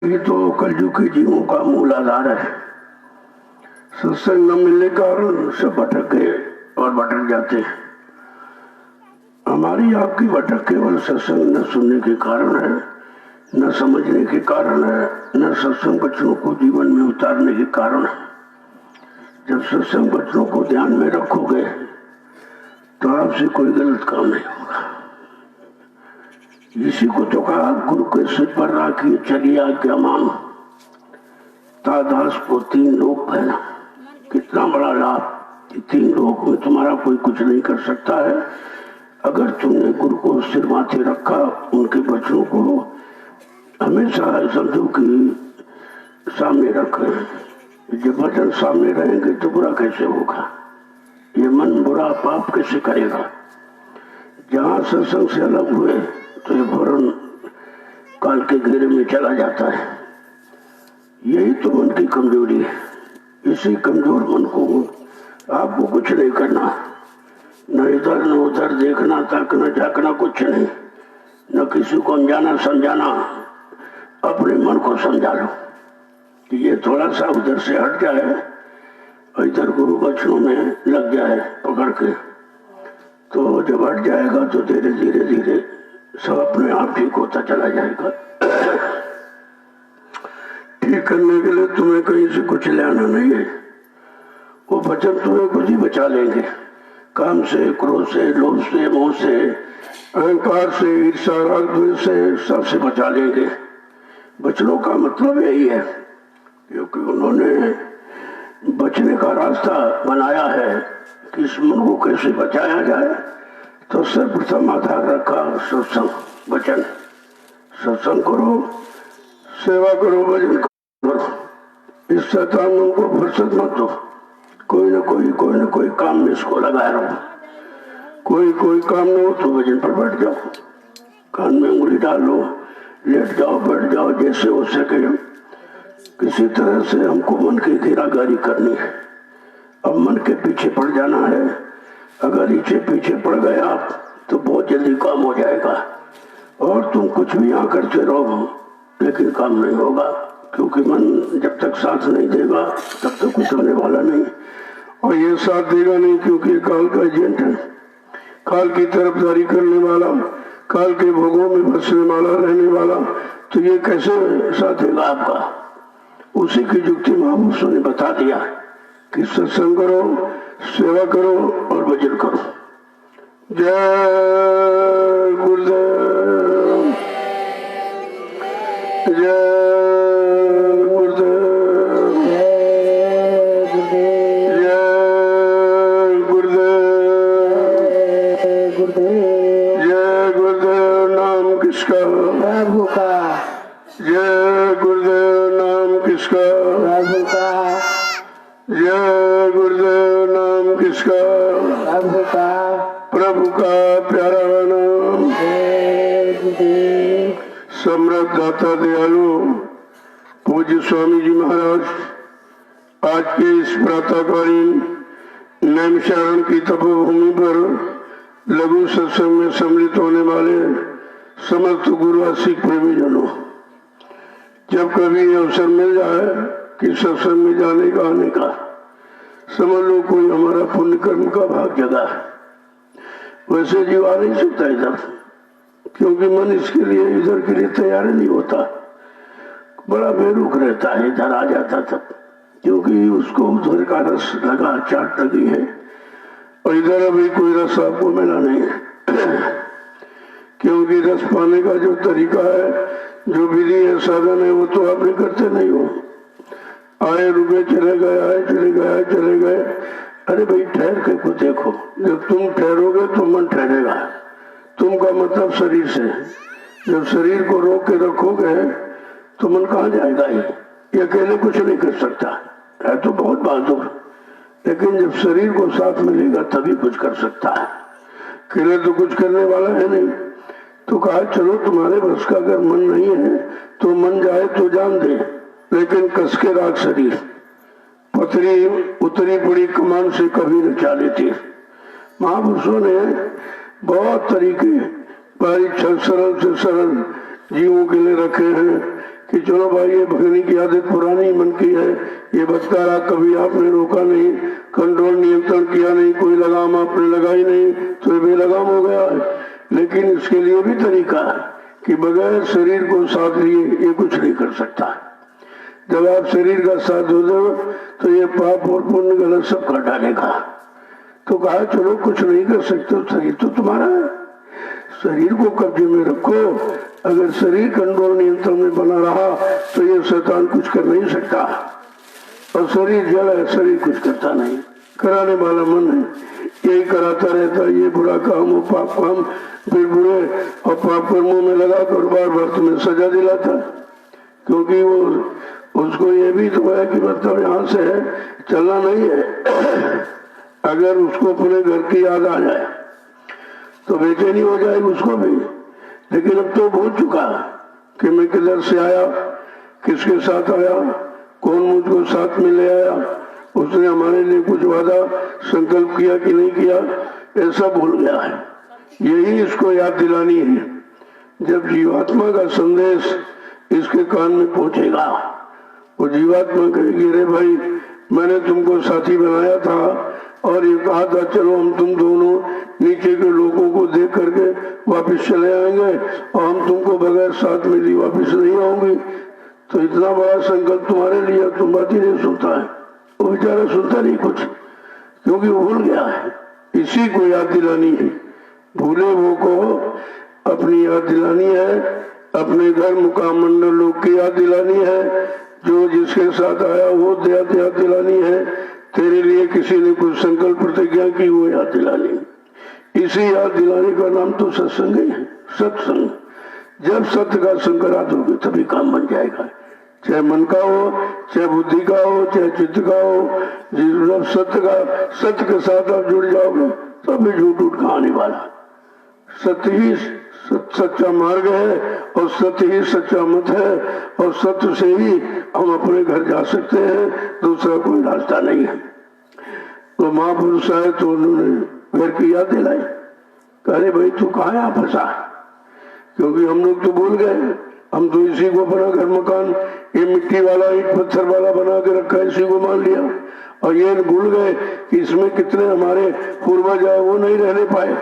ये तो कलयुग के जीवों का मूल आधार है। सत्संग न मिलने के कारण सब भटक गए और भटक जाते हैं। हमारी आपकी भटक केवल सत्संग न सुनने के कारण है, न समझने के कारण है, न सत्संग वचनों को जीवन में उतारने के कारण है। जब सत्संग वचनों को ध्यान में रखोगे तो आपसे कोई गलत काम नहीं होगा। इसी को तो कहा, गुरु के सिर पर राखिए चलिए आज्ञा मानो, तादास को 3 लोक पहना। कितना बड़ा लाभ! 3 लोक में तुम्हारा कोई कुछ नहीं कर सकता है। अगर तुमने गुरु को सिर माथे रखा, उनके वचनों को हमेशा समझो कि सामने रखें। जब वचन सामने रहेंगे तो बुरा कैसे होगा? ये मन बुरा पाप कैसे करेगा? जहाँ सत्संग से अलग हुए तो ये फौरन काल के घेरे में चला जाता है। यही तो मन की कमजोरी है। इसी कमजोर मन को आपको कुछ नहीं करना, न इधर न उधर देखना, ताकना, झांकना, कुछ नहीं। न किसी को समझाना समझाना, अपने मन को समझा लो कि ये थोड़ा सा उधर से हट जाए और इधर गुरु वचनों में लग जाए पकड़ के। तो जब हट जाएगा तो धीरे धीरे धीरे सब अपने आप ठीक होता चला जाएगा। ठीक करने के लिए तुम्हें कहीं से कुछ लेना नहीं है। वो वचन तुम्हें खुद ही बचा लेंगे। काम से, क्रोध से, लोभ से, मोह से, अहंकार से, ईर्ष्या, राग, द्वेष से, सबसे बचा लेंगे। वचनों का मतलब यही है, क्योंकि उन्होंने बचने का रास्ता बनाया है कि इस मन को कैसे बचाया जाए। तो सर्वप्रथम आधार रखा सत्संग वचन। सत्संग करो, सेवा करो, भजन करो। इस शैतान को फुर्सत मत दो। कोई न कोई काम में इसको लगाए रहो। कोई काम न हो तो भजन पर बैठ जाओ, कान में उंगली डाल लो, लेट जाओ, बैठ जाओ, जैसे हो सके। किसी तरह से हमको मन की घेरागारी करनी है। अब मन के पीछे पड़ जाना है। अगर इसे पीछे पड़ गए आप तो बहुत जल्दी काम हो जाएगा। और तुम कुछ भी यहाँ करते रहो लेकिन काम नहीं होगा, क्योंकि मन जब तक साथ नहीं देगा तब तक कुछ होने वाला नहीं। और ये साथ देगा नहीं, क्योंकि काल का एजेंट है, काल की तरफदारी करने वाला, काल के भोगों में बसने वाला, रहने वाला। तो ये कैसे साथ देगा आपका? उसी की युक्ति महापुरुषों ने बता दिया कि सत्संग करो, सेवा करो और भजन करो। जय गुरुदेव, जय गुरुदेव, जय गुरुदेव, जय गुरुदेव। नाम किसका? प्रभु का। जय गुरुदेव। नाम किसका? प्रभु का। जय गुरुदेव। नाम किसका? प्रभु का। प्रभु का प्यारा नाम। जय गुरुदेव। सम्राट दाता दयालु पूज्य स्वामी जी महाराज आज के इस प्रातःकालीन नैमिषारण्य की तपोभूमि पर लघु सत्संग में सम्मिलित होने वाले समस्त गुरुवासी प्रेमीजनों, जब कभी अवसर मिल जाए कि सत्संग में जाने का, आने का, समझ लो कोई हमारा पुण्य कर्म का भाग जगा है। वैसे जीव आ नहीं सकता इधर, क्योंकि मन इसके लिए, इधर के लिए तैयार नहीं होता। बड़ा बेरुख रहता है इधर आ जाता तब, क्योंकि उसको उधर का रस लगा, चाट लगी है, और इधर अभी कोई रस आपको मिला नहीं है। क्योंकि रस पाने का जो तरीका है, जो विधि है, साधन है, वो तो आप नहीं करते नहीं हो। आए रुके चले गए, आए चले गए, आए चले गए। अरे भाई ठहर के को देखो। जब तुम ठहरोगे तो मन ठहरेगा। तुम का मतलब शरीर से। जब शरीर को रोक के रखोगे तो मन कहाँ जाएगा? ये अकेले कुछ नहीं कर सकता है, तो बहुत बहादुर, लेकिन जब शरीर को साथ मिलेगा तभी कुछ कर सकता है। अकेले तो कुछ करने वाला है नहीं। तो कहा चलो तुम्हारे बस का अगर मन नहीं है तो मन जाए तो जान दे, लेकिन कस के राख शरीर। पथरी उतरी पड़ी कमान से कभी न चाले तीर। महापुरुषों ने बहुत तरीके, सरल से सरल जीवों के लिए रखे हैं कि चलो भाई ये भगनी की आदत पुरानी मन की है, ये बचता रहा, कभी आपने रोका नहीं, कंट्रोल नियंत्रण किया नहीं, कोई लगाम आपने लगाई नहीं, तो ये बेलगाम हो गया है। लेकिन इसके लिए भी तरीका है कि बगैर शरीर को साथ लिए ये कुछ नहीं कर सकता। जब आप शरीर का साथ दो तो ये पाप और पुण्य गलत सब कर डालेगा। तो कहा चलो कुछ नहीं कर सकते, शरीर तो तुम्हारा है, शरीर को कब्जे में रखो। अगर शरीर कंट्रोल नियंत्रण में बना रहा तो ये शैतान कुछ कर नहीं सकता। और शरीर जड़ है, शरीर कुछ करता नहीं, कराने वाला मन है, यही कराता रहता है। ये बुरा काम वो पाप काम, फिर बुरे और पाप कर्मों में लगा कर बार बार तुम्हें सजा दिलाता है। क्योंकि वो उसको ये भी तो है कि मतलब यहाँ से चलना नहीं है। अगर उसको अपने घर की याद आ जाए तो बेचैनी हो जाएगी उसको भी। लेकिन अब तो भूल चुका कि मैं किधर से आया, किसके साथ आया, कौन मुझको साथ में ले आया, उसने हमारे लिए कुछ वादा संकल्प किया कि नहीं किया, ऐसा भूल गया है। यही इसको याद दिलानी है। जब जीवात्मा का संदेश इसके कान में पहुंचेगा, वो जीवात्मा कहेगी रे भाई मैंने तुमको साथी बनाया था और ये कहा था चलो हम तुम दोनों नीचे के लोगों को देख करके वापस चले आएंगे और हम तुमको बगैर साथ में लिए वापस नहीं आऊंगी। तो इतना बड़ा संकल्प तुम्हारे लिए, तुम बात ही नहीं सुनता है। वो बेचारा सुनता नहीं कुछ, क्योंकि वो भूल गया है। इसी को याद दिलानी है, भूले वो को अपनी याद दिलानी है, अपने घर मुकाम मंडल लोग की याद दिलानी है, जो जिसके साथ आया वो याद दिलानी है। तेरे लिए किसी ने कुछ संकल्प प्रतिज्ञा की वो याद दिलानी। इसी याद दिलाने का नाम तो सत्संग है, सत्संग। जब सत्य का संग करा दोगे तभी काम बन जाएगा, चाहे मन का हो, चाहे बुद्धि का हो, चाहे चित्त का हो। जब सत्य के साथ आप जुड़ जाओगे तो भी झूठ उठ का आने वाला। सत्य ही सच्चा मार्ग है और सत्य ही सच्चा मत है, और सत्य से ही हम अपने घर जा सकते हैं, दूसरा कोई रास्ता नहीं है। तो महापुरुष आए तो उन्होंने घर की याद दिलाई, कहे भाई तू कहाँ यहाँ फंसा, क्योंकि हम लोग तो भूल गए। हम तो इसी को अपना घर मकान ये मिट्टी वाला ईट पत्थर वाला बना के रखा, इसी को मान लिया, और ये भूल गए कि इसमें कितने हमारे पूर्वज आए वो नहीं रहने पाए,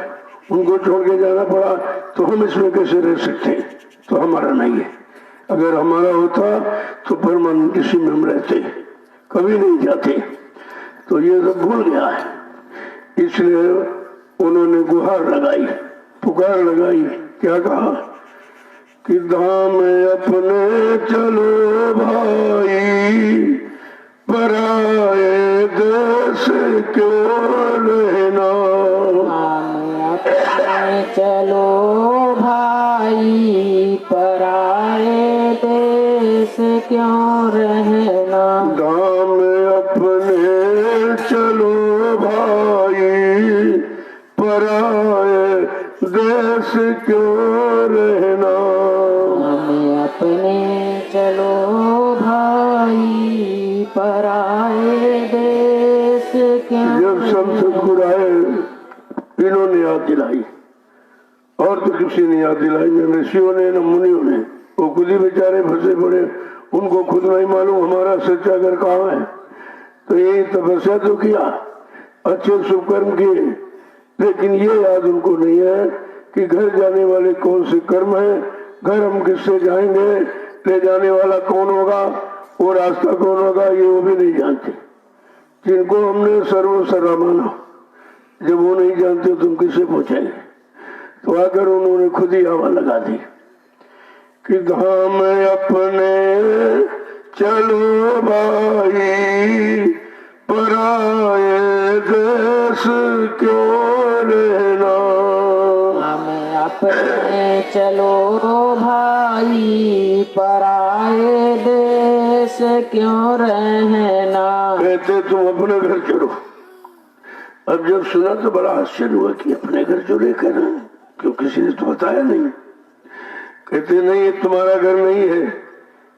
उनको छोड़ के जाना पड़ा, तो हम इसमें कैसे रह सकते। तो हमारा नहीं है। अगर हमारा होता तो परमानेंट इसी में हम रहते, कभी नहीं जाते। तो ये सब भूल गया है, इसलिए उन्होंने गुहार लगाई, पुकार लगाई। क्या कहा कि धाम अपने चलो भाई, पराए देश क्यों रहना। चलो भाई पराए देश क्यों रहना। धाम अपने चलो भाई, पराए देश क्यों रहना। हमें अपने चलो भाई पराए देश क्यों। जब सब सदगुरु आए इन्होंने याद दिलाई, और तो किसी ने याद दिलाई, न ऋषियों ने न मुनियों ने। वो खुद ही बेचारे फंसे पड़े, उनको खुद नहीं मालूम हमारा सच्चा घर कहाँ है। तो यही तपस्या तो किया, अच्छे शुभ कर्म किए, लेकिन ये याद उनको नहीं है कि घर जाने वाले कौन से कर्म है, घर हम किससे जाएंगे, ले जाने वाला कौन होगा, वो रास्ता कौन होगा, ये वो भी नहीं जानते। जिनको हमने सर्वसर्वा माना, जब वो नहीं जानते तुम किसे पूछेंगे। तो आकर उन्होंने खुद ही हवा लगा दी कि धाम अपने चलो भाई, पराए देश क्यों रहना। हमें अपने चलो भाई पराए देश क्यों रहना। कहते तुम अपने घर चलो। अब जब सुना तो बड़ा आश्चर्य हुआ कि अपने घर चले कहना, क्यों किसी ने तो बताया नहीं। कहते नहीं ये तुम्हारा घर नहीं है,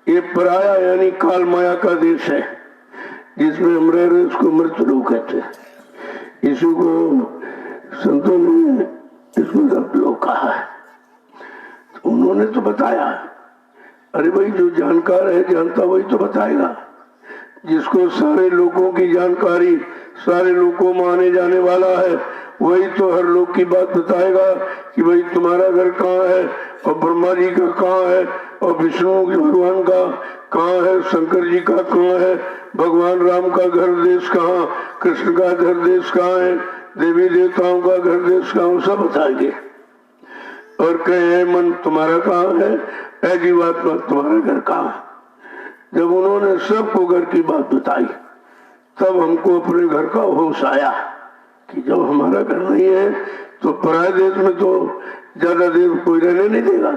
ये पराया यानी काल माया का देश है, जिसमें हम रह रहे उसको मृत्यु लोग कहते हैं। इसी को संतों ने इसको सब लोग कहा है। तो उन्होंने तो बताया अरे भाई जो जानकार है जानता वही तो बताएगा। जिसको सारे लोगों की जानकारी, सारे लोगों में आने जाने वाला है, वही तो हर लोग की बात बताएगा कि भाई तुम्हारा घर कहाँ है, और ब्रह्मा जी का कहाँ है, और विष्णु भगवान का कहाँ है, शंकर जी का कहाँ है, भगवान राम का घर देश कहाँ, कृष्ण का घर देश कहाँ है, देवी देवताओं का घर देश कहाँ, सब बताएंगे। और कहे मन तुम्हारा कहाँ है, ऐ जीवात्मा तुम्हारा घर कहाँ है। जब उन्होंने सबको घर की बात बताई तब हमको अपने घर का होश आया कि जब हमारा घर नहीं है तो पराये देश में तो ज्यादा देर कोई रहने नहीं देगा।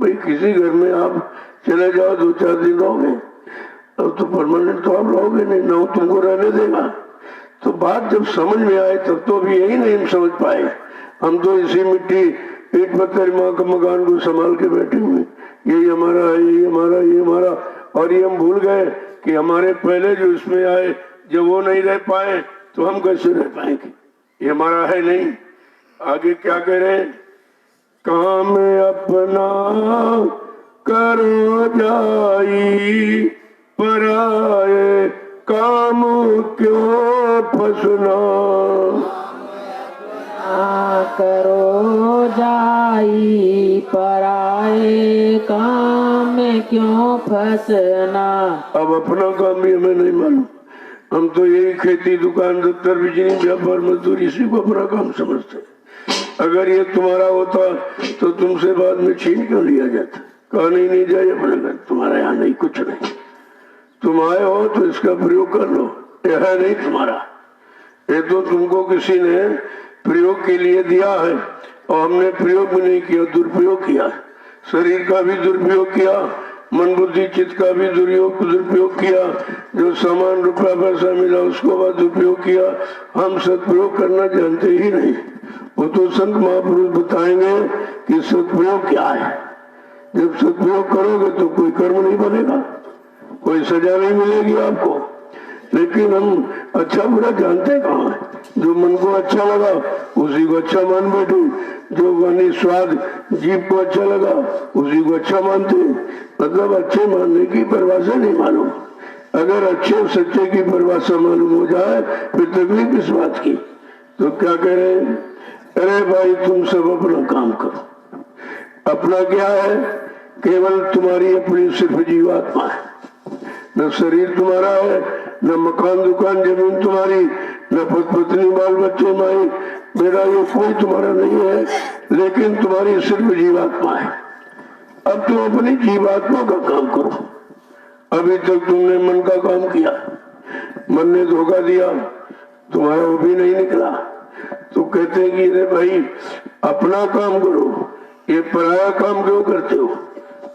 भाई किसी घर में आप चले जाओ 2-4 दिन रहोगे, अब तो परमानेंट तो आप रहोगे नहीं, ना तुमको रहने देगा। तो बात जब समझ में आए तब तो अभी यही नहीं हम समझ पाए। हम तो इसी मिट्टी ईट पत्थर माँ का मकान को संभाल के बैठे हुए, यही हमारा है, यही हमारा, ये हमारा, और ये हम भूल गए कि हमारे पहले जो इसमें आए जब वो नहीं रह पाए तो हम कैसे रह पाएंगे। ये हमारा है नहीं। आगे क्या कह रहे हैं, काम अपना करो जाई, पराए काम क्यों फंसना। करो जाई, पराए काम में क्यों फंसना। अब अपना काम भी हमें नहीं मालूम। हम तो यही खेती, दुकान, दफ्तर, बिजली, व्यापार, मजदूरी, इसी को अपना काम समझते। अगर ये तुम्हारा होता तो तुमसे बाद में छीन क्यों लिया जाता। कहा नहीं जाए अपने घर, तुम्हारे यहाँ नहीं, कुछ नहीं। तुम आए हो तो इसका प्रयोग कर लो, यह है नहीं तुम्हारा। ये तो तुमको किसी ने प्रयोग के लिए दिया है और हमने प्रयोग भी नहीं किया, दुरुपयोग किया। शरीर का भी दुरुपयोग किया, मन बुद्धि चित्त का भी दुरुपयोग किया। जो सामान रुपया पैसा मिला उसको बाद दुरुपयोग किया। हम सदप्रयोग करना जानते ही नहीं। वो तो संत महापुरुष बताएंगे कि सदप्रयोग क्या है। जब सदप्रयोग करोगे तो कोई कर्म नहीं बनेगा, कोई सजा नहीं मिलेगी आपको। लेकिन हम अच्छा बुरा जानते कहाँ है। जो मन को अच्छा लगा उसी को अच्छा मान बैठे, जो वाणी स्वाद जीभ को अच्छा लगा उसी को अच्छा मानते। मतलब अच्छे मानने की परिभाषा नहीं मालूम। अगर अच्छे सच्चे की परिभाषा मालूम हो जाए फिर तकलीफ किस बात की। तो क्या कह रहे हैं, अरे भाई तुम सब अपना काम करो। अपना क्या है, केवल तुम्हारी अपनी सिर्फ जीवात्मा है। न शरीर तुम्हारा है, न मकान दुकान जमीन तुम्हारी, न पत्नी बाल बच्चे माई बेटा, ये कोई तुम्हारा नहीं है। लेकिन तुम्हारी सिर्फ जीवात्मा है। अब तुम अपनी जीवात्मा का काम करो। अभी तक तुमने मन का काम किया, मन ने धोखा दिया, तुम्हारा वो भी नहीं निकला। तो कहते हैं कि अरे भाई अपना काम करो, ये पराया काम क्यों करते हो।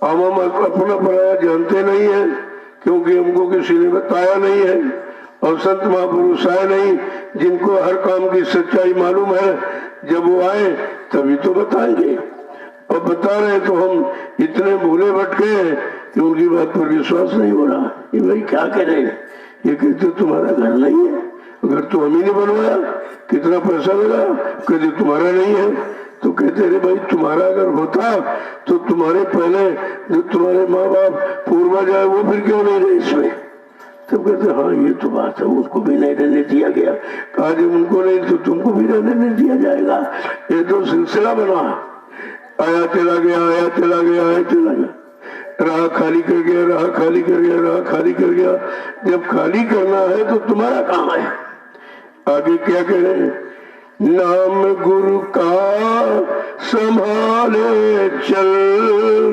हम अपना पराया जानते नहीं है क्योंकि हमको किसी ने बताया नहीं है और संत महापुरुष आए नहीं जिनको हर काम की सच्चाई मालूम है। जब वो आए तभी तो बताएंगे, और बता रहे तो हम इतने भूले भटके हैं कि उनकी बात पर विश्वास नहीं हो रहा। ये भाई क्या कह रहे हैं, ये कहते तुम्हारा घर नहीं है, घर तो हम ही ने बनवाया, कितना पैसा लगा, कहते तुम्हारा नहीं है। तो कहते रे भाई तुम्हारा अगर होता तो तुम्हारे पहले जो तुम्हारे माँ बाप पूर्वज आए वो फिर क्यों नहीं रहे इसमें। तो कहते हाँ ये तो बात है, उनको भी नहीं रहने दिया गया। कहा जब उनको नहीं तो तुमको भी रहने नहीं दिया जाएगा। ये तो सिलसिला बना, आया चला गया, आया चला गया, आया चला गया, राह खाली कर गया, राह खाली कर गया, राह खाली कर गया। जब खाली करना है तो तुम्हारा काम है। आगे क्या कह रहे हैं, नाम गुरु का संभाले चल,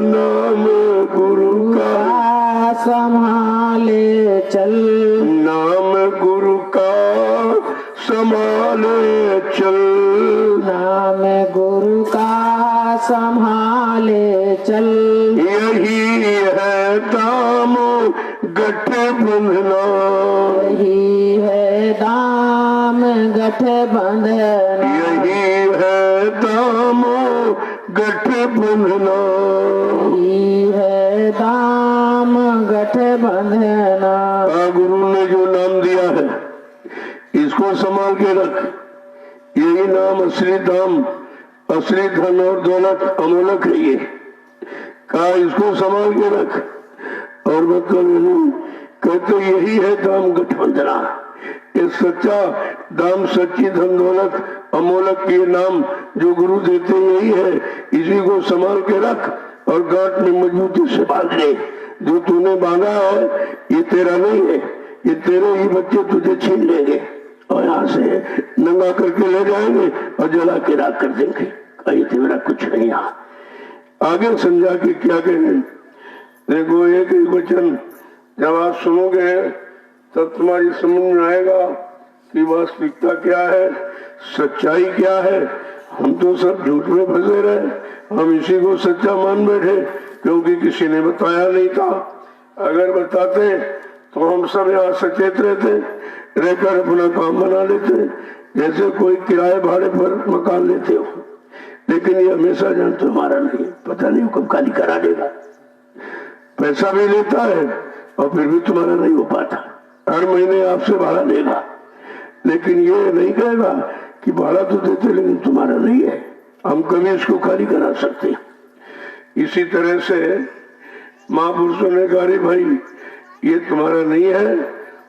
नाम गुरु का संभाले चल, नाम गुरु का संभाले चल, नाम गुरु का संभाले चल। यही है दाम गठ बंधना, यही है दाम गठ बंधना, यही है दाम गठ बंधना, यही है दाम गठ बंधना। गुरु ने जो नाम दिया है इसको संभाल के रख। यही नाम असली दाम, असली धन और दौलत अमोलक है। कहा इसको संभाल के रख और मतलब कहते यही है दाम गठबंधना। ये सच्चा दाम, सच्ची धन दौलत, अमोलक के नाम जो गुरु देते यही है। इसी को संभाल के रख और गांठ में मजबूती से बांध ले। जो तूने बांधा है ये तेरा नहीं है, ये तेरे ही बच्चे तुझे छीन लेंगे और यहाँ से नंगा करके ले जाएंगे और जला के राख कर देंगे। कहीं तेरा कुछ नहीं। यहाँ आगे समझा कि क्या कहें। देखो एक ही वचन जब आप सुनोगे तब तुम्हारी समझ में आएगा कि वास्तविकता क्या है, सच्चाई क्या है। हम तो सब झूठ में फंसे रहे, हम इसी को सच्चा मान बैठे क्योंकि किसी ने बताया नहीं था। अगर बताते तो हम सब यहाँ सचेत रहते, रहकर अपना काम बना लेते, जैसे कोई किराए भाड़े पर मकान लेते हो। लेकिन ये हमेशा जानते हमारा नहीं, पता नहीं कब खाली करा देगा। पैसा भी लेता है और फिर भी तुम्हारा नहीं हो पाता। हर महीने आपसे भाड़ा लेगा, लेकिन ये नहीं कहेगा कि भाड़ा तो देते लेकिन तुम्हारा नहीं है। हम कभी इसको खाली करा सकते। इसी तरह से महापुरुषों ने कहा रे भाई ये तुम्हारा नहीं है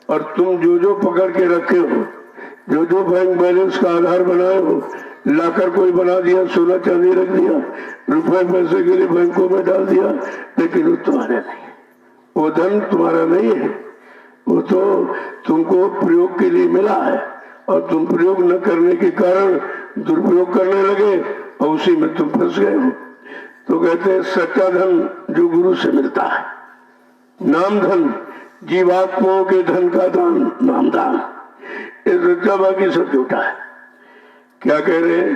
और तुम जो जो पकड़ के रखे हो, जो जो बैंक बैलेंस का आधार बनाए हो, लाकर कोई बना दिया, सोना चांदी रख दिया, रुपए पैसे के लिए बैंकों में डाल दिया, लेकिन वो तुम्हारा नहीं है। वो धन तुम्हारा नहीं है, वो तो तुमको प्रयोग के लिए मिला है और तुम प्रयोग न करने के कारण दुरुपयोग करने लगे और उसी में तुम फंस गए हो। तो कहते हैं सच्चा धन जो गुरु से मिलता है, नाम धन, जीवात्माओं के धन का दान नाम दान, ये सच्चा, बाकी सब झूठा है। क्या कह रहे हैं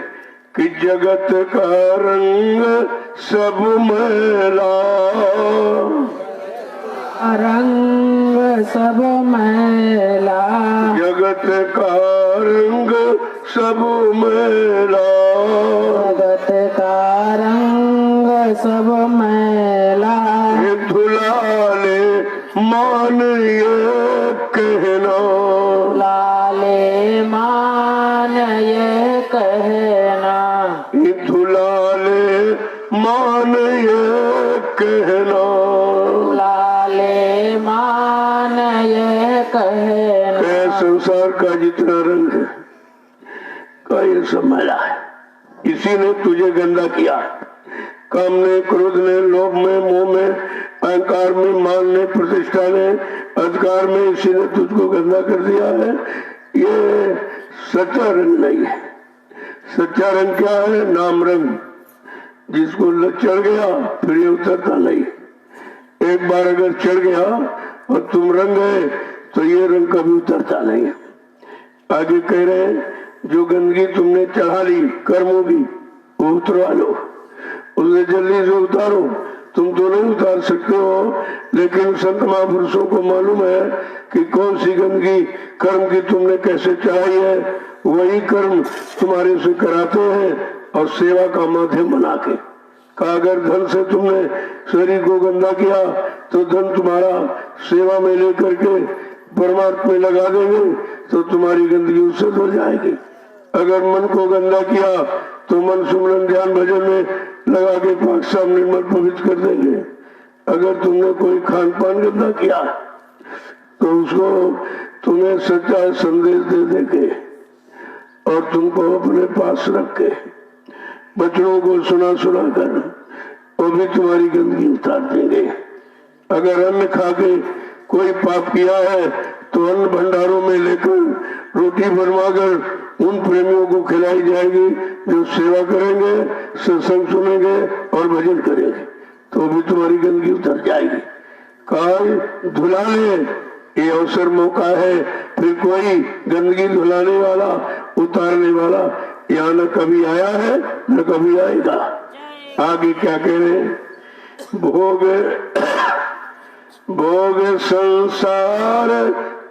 कि जगत का रंग सब मैला, रंग सब मैला, जगत का रंग सब मैला, जगत का रंग सब मैला, ये धुलाले मान ये कहना, लाले मान ये कहना, ये धुलाले मान ये कहना, लाले मान ये कहना। संसार का जितना रंग है का ये सब मैला है। इसी ने तुझे गंदा किया। काम ने, क्रोध ने, लोभ में, मोह में, अहंकार में, मान ने, प्रतिष्ठा ने, अधिकार में, इसी ने तुझको गंदा कर दिया है। ये सच्चा रंग नहीं है। सच्चा रंग क्या है? नाम रंग, जिसको चढ़ गया फिर ये उतरता नहीं। एक बार अगर चढ़ गया और तुम रंग गए तो ये रंग कभी उतरता नहीं। आगे कह रहे हैं जो गंदगी तुमने चढ़ा ली कर्मों की वो उतरवा लो, उसे जल्दी से उतारो। तुम तो नहीं उतार सकते हो, लेकिन संत महापुरुषों को मालूम है कि कौन सी गंदगी कर्म की तुमने कैसे चढ़ाई है। वही कर्म तुम्हारे से कराते हैं और सेवा का माध्यम बना के। अगर धन से तुमने शरीर को गंदा किया तो धन तुम्हारा सेवा में लेकर के परमात्मा में लगा देंगे तो तुम्हारी गंदगी उससे धुल जाएगी। अगर मन को गंदा किया तो मन सुमरन ध्यान भजन में लगा के पाक साफ निर्मल पवित्र कर देंगे। अगर तुमने कोई खान पान गंदा किया तो उसको तुम्हें सच्चा संदेश दे देंगे और तुमको अपने पास रख के बच्चों को सुना सुना कर वो भी तुम्हारी गंदगी उतार देंगे। अगर अन्न खा के कोई पाप किया है तो अन्न भंडारों में लेकर रोटी बनवाकर उन प्रेमियों को खिलाई जाएगी जो सेवा करेंगे, सत्संग सुनेंगे और भजन करेंगे, तो भी तुम्हारी गंदगी उतर जाएगी। काल धुलाने ये अवसर मौका है, फिर कोई गंदगी धुलाने वाला उतारने वाला यहाँ न कभी आया है न कभी आएगा। आगे क्या कह रहे हैं? भोग भोग संसार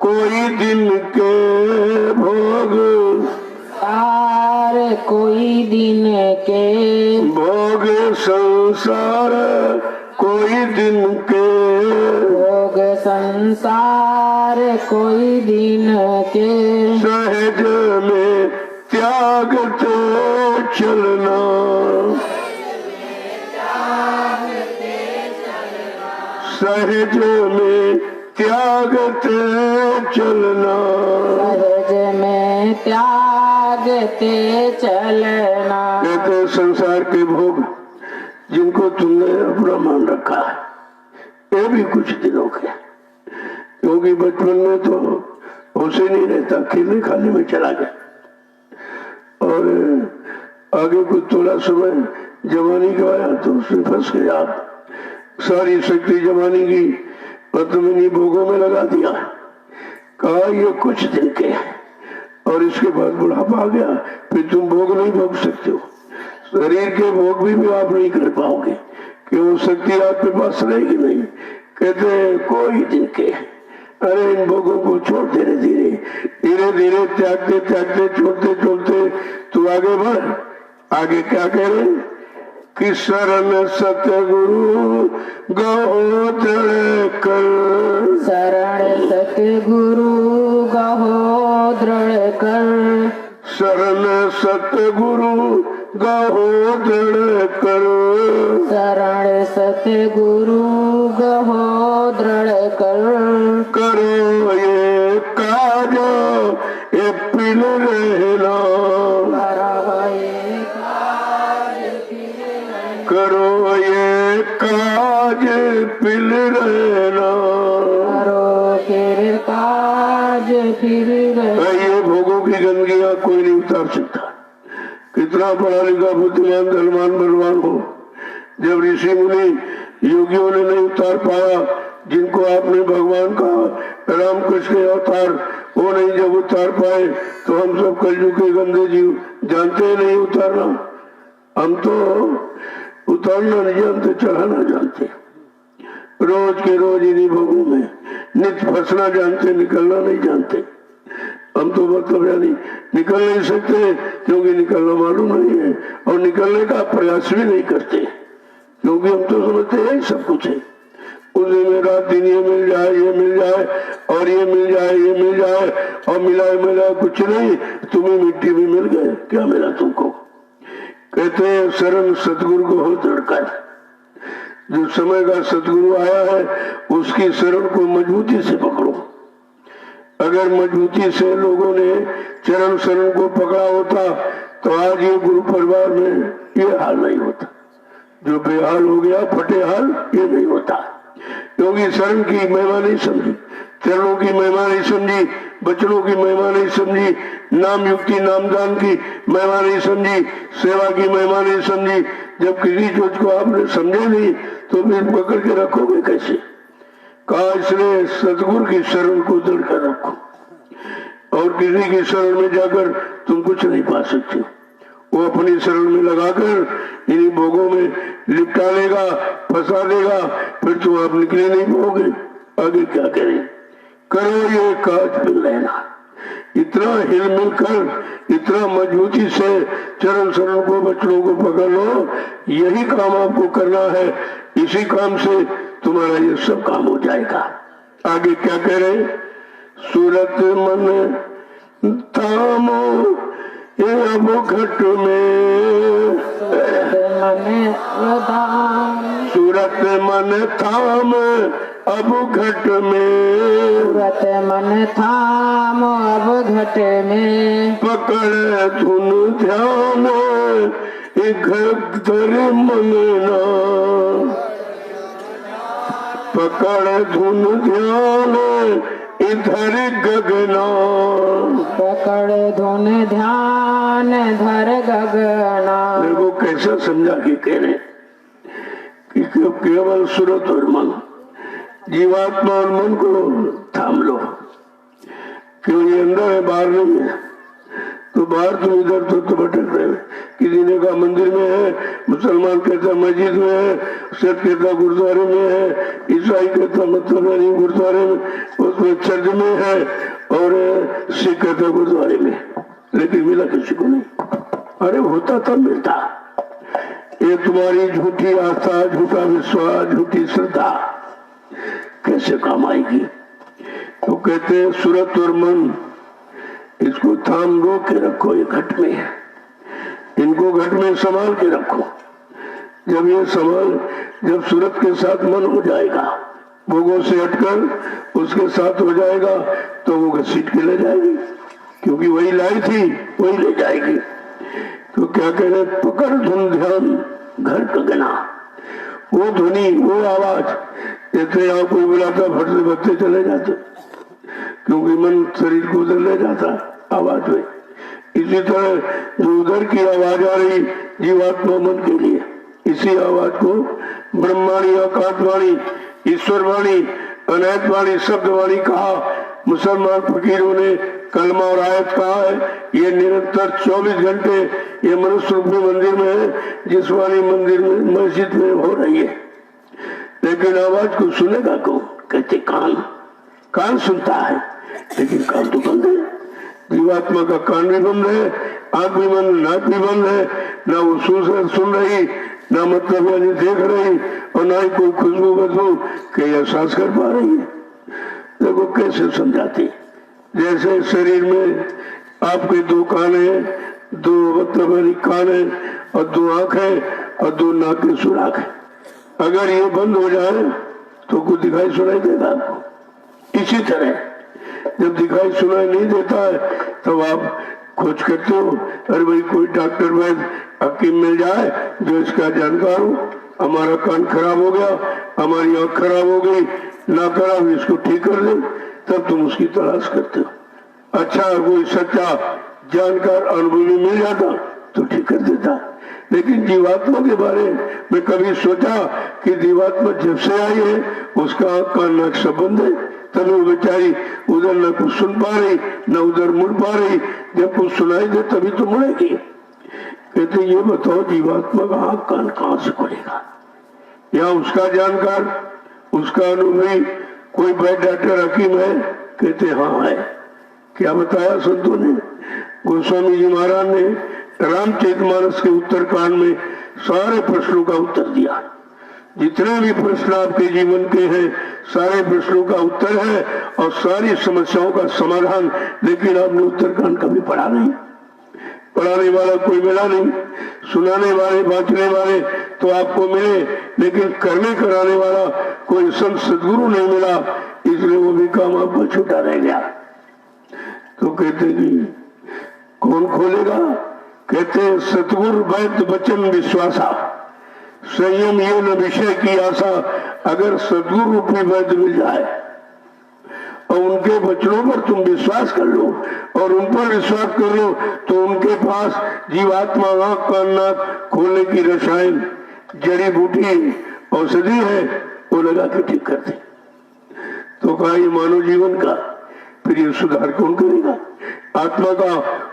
कोई दिन के भोग, सार कोई दिन के भोग संसार कोई दिन के, भोग संसार कोई दिन के, सहज में त्यागते चलना, सहज में त्यागते चलना, सहज में त्यागते चलना। कहते संसार के भोग जिनको तुमने अपना मान रखा है, ये भी कुछ दिनों के, क्योंकि बचपन में तो होश ही नहीं रहता, खेलने खाने में चला गया और आगे कुछ थोड़ा समय जवानी का आया तो उसमें फंस गए आप, सारी शक्ति जवानी की और तुम इन्हीं भोगों में लगा दिया। कहा ये कुछ दिन के हैं और इसके बाद बुढ़ापा आ गया, फिर तुम भोग नहीं भोग सकते हो, शरीर के भोग भी आप नहीं कर पाओगे कि वो शक्ति आपके पास रहेगी नहीं। कहते हैं कोई दिन के, अरे इन भोगों को छोड़ धीरे धीरे धीरे धीरे त्यागते त्यागते छोड़ते छोड़ते तू आगे बढ़। आगे क्या कह रहे कि शरण सतगुरु गहो दृढ़ कर, शरण सतगुरु गहो दृढ़ कर, शरण सतगुरु गहो दृढ़ कर, शरण सतगुरु गहो दृढ़ कर। करो ये काज ये पिल रहना, करो ये काज पिल रहना, करो फिर काज फिर रहना। ये भोगों की गंदगियां कोई नहीं उतार सकता, कितना पढ़ा लिखा बुद्धिमान धनवान बलवान हो, जब ऋषि मुनि योगियों ने नहीं उतार पाया, जिनको आपने भगवान का रामकृष्ण के अवतार वो नहीं जब उतार पाए, तो हम सब कलयुग के गंदे जीव जानते ही नहीं उतारना। हम तो उतारना नहीं जानते, चढ़ाना जानते, रोज के रोज इन्हीं भोगों में नित्य फंसना जानते, निकलना नहीं जानते। हम तो मतलब यानी निकल नहीं सकते क्योंकि निकलना मालूम नहीं है और निकलने का प्रयास भी नहीं करते, क्योंकि हम तो समझते हैं सब कुछ है, उस दिन रात दिन ये मिल जाए ये मिल जाए और ये मिल जाए ये मिल जाए और मिला कुछ नहीं, तुम्हें मिट्टी भी मिल गए, क्या मिला तुमको। कहते हैं शरण सतगुरु को हो दृढ़, जो समय का सतगुरु आया है उसकी शरण को मजबूती से पकड़ो। अगर मजबूती से लोगों ने चरण शरण को पकड़ा होता तो आज ये गुरु परिवार में ये हाल नहीं होता, जो बेहाल हो गया फटे हाल ये नहीं होता, क्योंकि शरण की महिमा नहीं समझी, चरणों की महिमा नहीं समझी, बचनों की महिमा नहीं समझी, नाम युक्ति नामदान की महिमा नहीं समझी, सेवा की महिमा नहीं समझी। जब किसी चीज को आपने समझे नहीं तो फिर पकड़ के रखोगे कैसे। कहा इसलिए सतगुरु की शरण को दृढ़ कर रखो, और किसी की शरण में जाकर तुम कुछ नहीं पा सकते। वो अपनी शरण में लगाकर इन्हीं भोगों में लिपटा लेगा, फंसा देगा, फिर तुम आप निकले नहीं पाओगे। आगे क्या करें, करो ये काज फिर लेना। इतना हिल मिल कर इतना मजबूती से चरण शरण को बचनों को पकड़ लो, यही काम आपको करना है, इसी काम से तुम्हारा ये सब काम हो जाएगा। आगे क्या कह रहे, सूरत मन थामो ये अब घट में, सूरत मन थाम अब घट में, सूरत मन थाम अब घट में, पकड़ धुन ध्यान धर मन ना, पकड़ धुन ध्यान इधर गगना, पकड़ धुन ध्यान धर गगना। देखो कैसा समझा के कह रहे कि केवल सूरत और मन, जीवात्मा और मन को थाम लो, क्यों ये अंदर है बाहर नहीं है, तो बाहर तुम इधर तो भटक रहे हो। किसी ने कहा मंदिर में है, मुसलमान कहता मस्जिद में है, सिख कहता गुरुद्वारे में है, ईसाई कहता मतलब नहीं गुरुद्वारे में, उसमें चर्च में है, और सिख कहता गुरुद्वारे में, लेकिन मिला किसी को नहीं। अरे होता तब मिलता, ये तुम्हारी झूठी आस्था, झूठा विश्वास, झूठी श्रद्धा कैसे काम आएगी। तो कहते हैं सूरत और मन इसको थाम रो के रखो, ये घट में है, इनको घट में संभाल के रखो। जब ये संभाल, जब सूरत के साथ मन हो जाएगा भोगों से हटकर उसके साथ हो जाएगा तो वो घसीट के ले जाएगी, क्योंकि वही लाई थी वही ले जाएगी। तो क्या कह रहे, पकड़ धुन ध्यान घर कगना, वो ध्वनि वो आवाज, जैसे यहाँ कोई बुलाता फट से बच्चे चले जाते, क्योंकि मन शरीर को उधर ले जाता आवाज में। इसी तरह जो उधर की आवाज आ रही जीवात्मा मन के लिए, इसी आवाज को ब्रह्मवाणी, आकाशवाणी, ईश्वरवाणी, अनहतवाणी, शब्दवाणी कहा। मुसलमान फकीरों ने कलमा और आयत कहा है। ये निरंतर 24 घंटे ये मनुष्य रूपी मंदिर में है, जिस वाली मंदिर में मस्जिद में हो रही है। लेकिन आवाज को सुनेगा कौन? कहते कान, कान सुनता है, लेकिन कान तो बंद है। जीवात्मा का कान भी बंद है, आंख भी बंद, नाक भी बंद है, ना वो सुन रही, ना मतलब यानी देख रही, और ना ही कोई खुशबू बदबू के एहसास कर पा रही है। देखो कैसे समझाती, जैसे शरीर में आपके 2 कान है, 2 मतलब यानी कान है, और 2 आंख है, और 2 नाक के सुराख है। अगर ये बंद हो जाए तो कुछ दिखाई सुनाई देगा आपको। इसी तरह जब दिखाई सुनाई नहीं देता है तब आप खोज करते हो, अरे भाई कोई डॉक्टर वैद्य हकीम मिल जाए जो इसका जानकार हो। हमारा कान खराब हो गया, हमारी आंख खराब हो गई, ना खराब, इसको ठीक कर दे, तब तुम उसकी तलाश करते हो। अच्छा कोई सच्चा जानकार अनुभवी मिल जाता तो ठीक कर देता। लेकिन जीवात्मा के बारे में कभी सोचा कि जीवात्मा जब से आई है उसका आंख कान नाक सब बंद है, तभी वो बेचारी उधर न कुछ सुन पा रही न उधर मुड़ पा रही। जब कुछ सुनाई दे तभी तो मुड़ेगी। कहते ये बताओ जीवात्मा का आंख कान कहां से खुलेगा? या उसका जानकार, उसका अनुभवी कोई वैद्य डॉक्टर हकीम है? कहते हाँ है। क्या बताया संतों ने? गोस्वामी जी महाराज ने रामचरितमानस के उत्तरकांड में सारे प्रश्नों का उत्तर दिया। जितने भी प्रश्न आपके जीवन के हैं सारे प्रश्नों का उत्तर है और सारी समस्याओं का समाधान। लेकिन आपने उत्तरकांड कभी पढ़ा नहीं, पढ़ाने वाला कोई मिला नहीं, सुनाने वाले बांटने वाले तो आपको मिले, लेकिन करने कराने वाला कोई संत सदगुरु नहीं मिला, इसलिए वो भी काम आपका छूटा रह गया। तो कहते कि कौन खोलेगा? कहते सतगुरु वैद्य वचन विश्वासा, संयम ये न विषय की आशा। अगर सदगुरु रूपी वैद्य मिल जाए और उनके वचनों पर तुम विश्वास कर लो और उन पर विश्वास कर लो तो उनके पास जीवात्मा आंख कान नाक खोलने की रसायन जड़ी बूटी औषधि है, वो लगा के ठीक कर दे। तो कहा ये मानव जीवन का फिर ये सुधार कौन करेगा? आत्मा का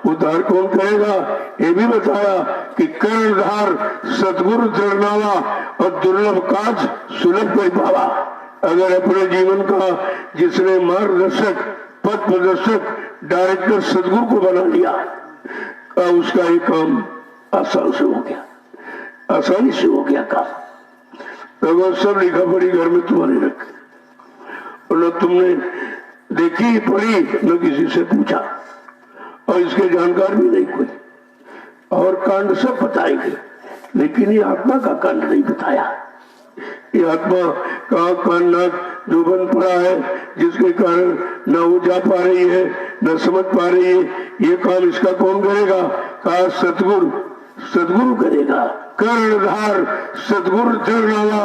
उद्धार कौन करेगा? ये भी बताया कि कर्णधार सतगुरु दृढ़नावा और दुर्लभ काज सुलभ परिपावा। अगर अपने जीवन का जिसने मार्गदर्शक पथ प्रदर्शक डायरेक्टर सदगुरु को बना लिया, उसका ये काम आसान से हो गया, आसानी से हो गया काम। भगवान सब लिखा पढ़ी घर में तुम्हारे रखे, और न तुमने देखी पढ़ी न किसी से पूछा, और इसके जानकार भी नहीं कोई। और कांड सब बताएंगे, लेकिन ये आत्मा का कांड नहीं बताया। ये आत्मा का कान नाक जो बंद पड़ा है, जिसके कारण न वो जा पा रही है न समझ पा रही है, ये काम इसका कौन करेगा? कहा सतगुरु, सदगुरु करेगा। कर्णधार सदगुरु दृढ़नावा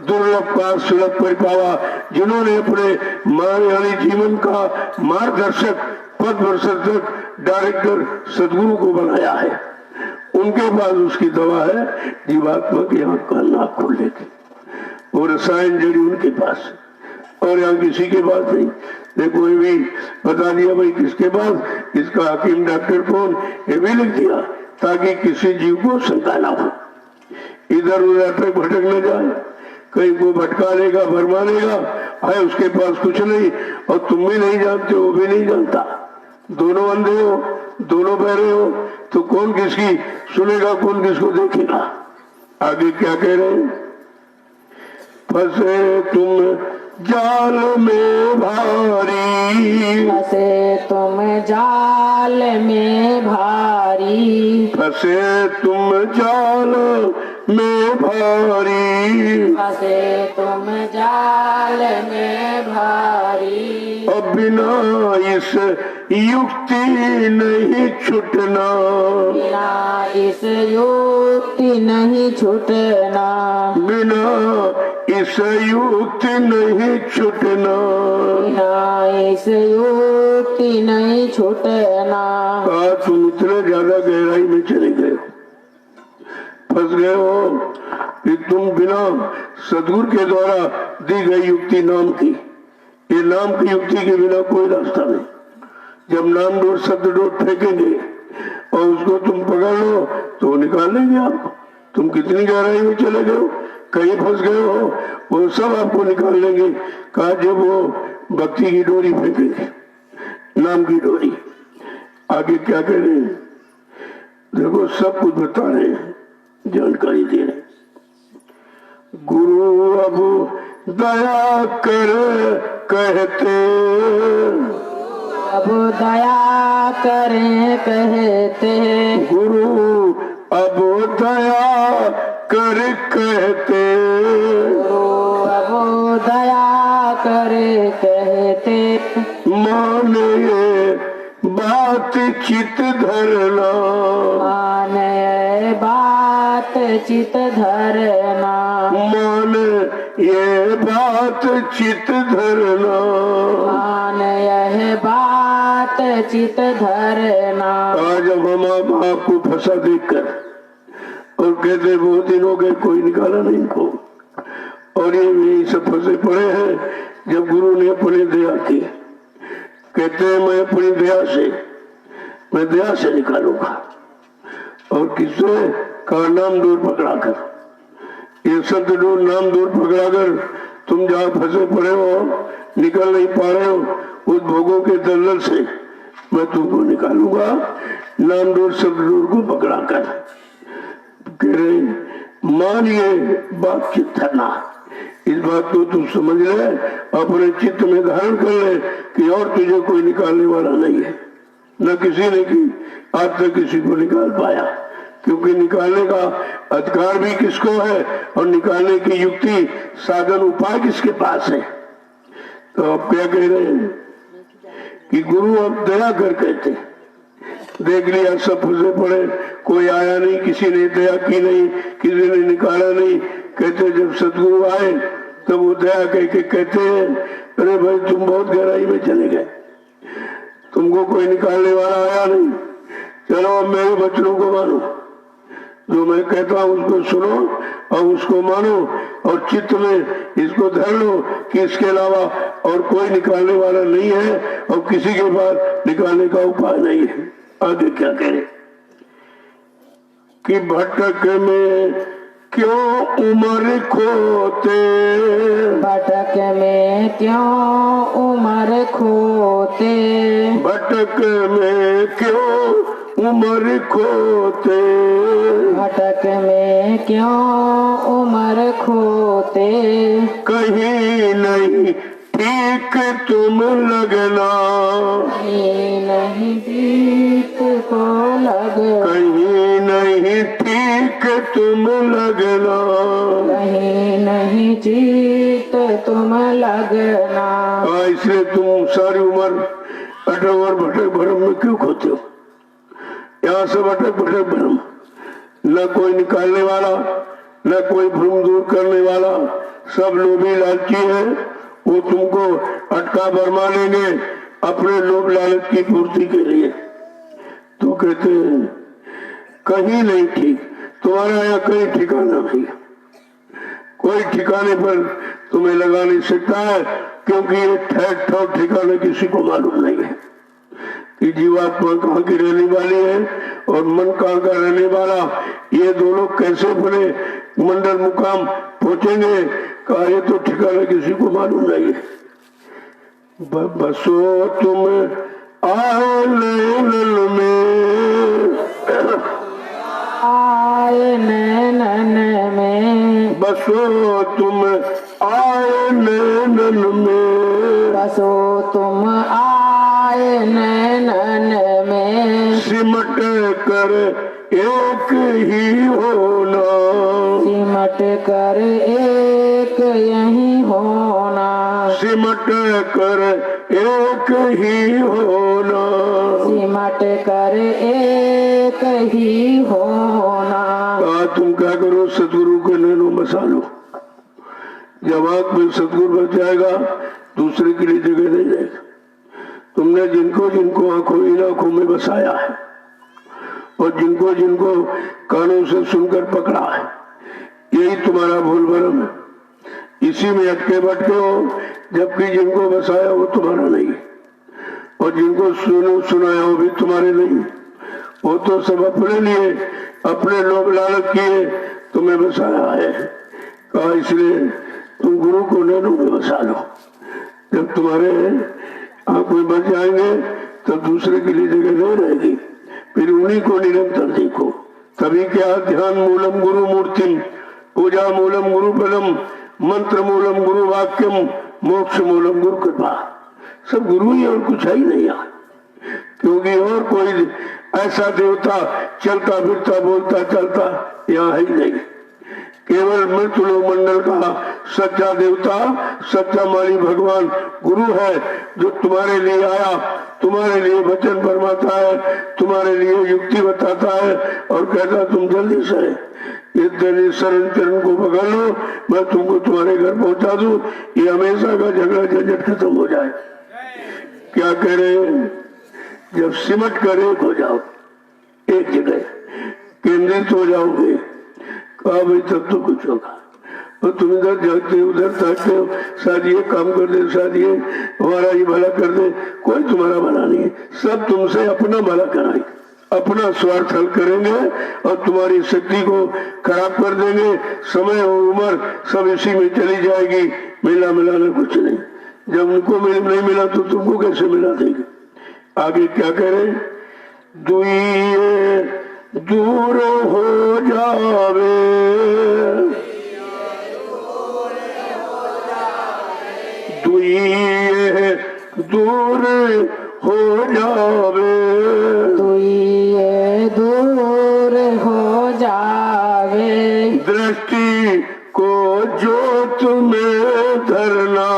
दुर्लभ का सुलभ परिपावा। जिन्होंने अपने मानवीय जीवन का मार्गदर्शक पथ प्रदर्शक डायरेक्टर सदगुरु को बनाया है, उनके पास उसकी दवा है जीवात्मा की आंख का नाक खोलने की, और रसायन जड़ी उनके पास, और यहाँ किसी के पास नहीं। देखो ये भी बता दिया भाई किसके पास, इसका हकीम डॉक्टर कौन, ये भी लिख दिया ताकि किसी जीव को शंका ना हो, इधर उधर तक भटक न जाए, कहीं को भटका लेगा भरमा लेगा, है उसके पास कुछ नहीं और तुम भी नहीं जानते, वो भी नहीं जानता, दोनों अंधे हो, दोनों बहरे हो, तो कौन किसकी सुनेगा, कौन किसको देखेगा? आगे क्या कह रहे हैं? फंसे तुम जाल में भारी, फंसे तुम जाल में भारी, फंसे तुम जाल में भारी, फंसे तुम जाल में भारी। अब बिना इस युक्ति नहीं छूटना, बिना इस युक्ति नहीं छूटना, बिना इस युक्ति नहीं छूटना। बिना इस युक्ति नहीं छूटना। आज तुम इतने ज्यादा गहराई में चले गए हो, फंस गए हो कि तुम बिना सदगुरु के द्वारा दी गई युक्ति नाम की, ये नाम की युक्ति के बिना कोई रास्ता नहीं। जब नाम डोर शब्द डोर फेंकेंगे और उसको तुम पकड़ लो तो वो निकाल लेंगे आपको। तुम कितनी गहराई में चले गए हो, कहीं फंस गए हो, वो सब आपको निकाल लेंगे। कहा जब वो भक्ति की डोरी फेंकेंगे, नाम की डोरी। आगे क्या कह रहे हैं देखो, सब कुछ बता रहे हैं, जानकारी दे रहे। गुरु अब दया कर कहते, अब दया करें कहते, गुरु अब दया कर कहते, अब दया करे कहते। माने ये बात चित धरना, माने बात चित धरना, मान ये बात चित धरना। मान यह बात चित धरना। आज अब हम आपको फंसा देखकर और कहते बहुत दिन हो गए, कोई निकाला नहीं इनको, और ये यही सब फंसे पड़े हैं। जब गुरु ने अपनी दया की, कहते हैं मैं अपनी दया से निकालूंगा। और किससे? कहा नाम दूर पकड़ाकर, ये संत डोर नाम दूर पकड़ाकर तुम जहाँ फंसे पड़े हो, निकल नहीं पा रहे हो, उस भोगों के दलदल से मैं तुमको निकालूंगा। नाम डोर शब्द डोर को पकड़ाकर कह रहे मानिए बात चित्त धरना। इस बात को तू समझ ले, अपने चित्त में धारण कर ले कि और तुझे कोई निकालने वाला नहीं है। न किसी ने की आज तक किसी को निकाल पाया, क्योंकि निकालने का अधिकार भी किसको है और निकालने की युक्ति साधन उपाय किसके पास है। तो अब क्या कह रहे हैं कि गुरु अब दया कर कहते, देख लिया सब फंसे पड़े, कोई आया नहीं, किसी ने दया की नहीं, किसी ने निकाला नहीं। कहते जब सतगुरु आए तब वो दया कह के कहते हैं अरे भाई तुम बहुत गहराई में चले गए, तुमको कोई निकालने वाला आया नहीं, चलो अब मेरे वचनों को मानो, जो मैं कहता हूँ उसको सुनो और उसको मानो और चित्त में इसको धर लो कि इसके अलावा और कोई निकालने वाला नहीं है और किसी के पास निकालने का उपाय नहीं है। आगे क्या कह रहे कि भटक में क्यों उम्र खोते, भटक में क्यों उम्र खोते, भटक में क्यों उम्र खोते, भटक में क्यों उम्र खोते। कहीं नहीं ठीक तुम लगना, कहीं नहीं जीत को लग, कहीं नहीं ठीक तुम लगना, कहीं नहीं जीत तुम लगना। इसलिए तुम सारी उम्र अटक और भटक भरम में क्यों खोते हो। यहाँ से भटक भटक भरम, न कोई निकालने वाला, न कोई भ्रम दूर करने वाला, सब लोभी लालची है, वो तुमको अटका भरमा लेंगे अपने लोभ लालच की पूर्ति के लिए। तो कहते हैं कहीं नहीं ठीक, तुम्हारा यहाँ कहीं ठिकाना नहीं, कोई ठिकाने पर तुम्हें लगा नहीं सकता है, क्योंकि ये ठहर ठौर ठिकाना किसी को मालूम नहीं है कि जीवात्मा कहाँ की रहने वाली है और मन कहाँ का रहने वाला। ये दोनों कैसे बने मंडल मुकाम पहुंचेंगे, कहा ये तो ठिकाना किसी को मालूम नहीं है। बसो तुम आए नैनन में, आए नैनन में, बसो तुम आए नैनन में, बसो तुम आए नैनन में। सिमट कर एक ही होना, सिमट कर एक यही होना, सिमट कर एक ही होना। सिमट कर एक ही होना। तुम क्या करो, सतगुरु के नैनों बसा लो। जब आंख में सतगुरु बच जाएगा, दूसरे के लिए जगह नहीं रहेगा। तुमने जिनको जिनको इन आंखों में बसाया है और जिनको जिनको कानों से सुनकर पकड़ा है, यही तुम्हारा भूल भरम है। इसी में अटके बटके हो, जबकि जिनको बसाया वो तुम्हारा नहीं और जिनको सुनाया वो भी तुम्हारे नहीं। वो तो सब अपने लिए, अपने लोभ लालच किए तुम्हें बसाया है। कहा इसलिए तुम गुरु को नैनों में बसा लो। जब तुम्हारे आंख में बच जाएंगे तब दूसरे के लिए जगह नहीं रहेगी, फिर उन्हीं को निरंतर देखो। तभी क्या, ध्यान मूलम गुरु मूर्तिम, पूजा मूलम गुरु पदम, मंत्र मूलम गुरु वाक्यम, मोक्ष मूलम गुरु कृपा। सब गुरु ही और कुछ है ही नहीं यार, क्योंकि और कोई ऐसा देवता चलता फिरता बोलता चलता यहाँ है ही नहीं। केवल मृतलोक मंडल का सच्चा देवता, सच्चा माली भगवान गुरु है, जो तुम्हारे लिए आया, तुम्हारे लिए वचन फरमाता है, तुम्हारे लिए युक्ति बताता है और कहता तुम जल्दी से ये शरण चरण को पकड़ लो, मैं तुमको तुम्हारे घर पहुंचा दूं, ये हमेशा का झगड़ा झंझट खत्म हो जाए। क्या कह रहे हैं? जब सिमट कर एक हो जाओ, एक जगह केंद्रित हो जाओगे, कहा भाई तब तो कुछ होगा। और तुम इधर जागते उधर ताकते हो, शायद ये काम कर दे, शायद ये हमारा ये भला कर दे। कोई तुम्हारा भला नहीं है, सब तुमसे अपना भला कराएंगे, अपना स्वार्थ हल करेंगे और तुम्हारी शक्ति को खराब कर देंगे। समय और उम्र सब इसी में चली जाएगी, मिला मिलाना कुछ नहीं। जब उनको नहीं मिला तो तुमको कैसे मिला देंगे? आगे क्या करें? दुइये दूर हो जावे, दुइये दूर हो जावे, दुइये दूर हो जावे, दृष्टि को जोत में धरना,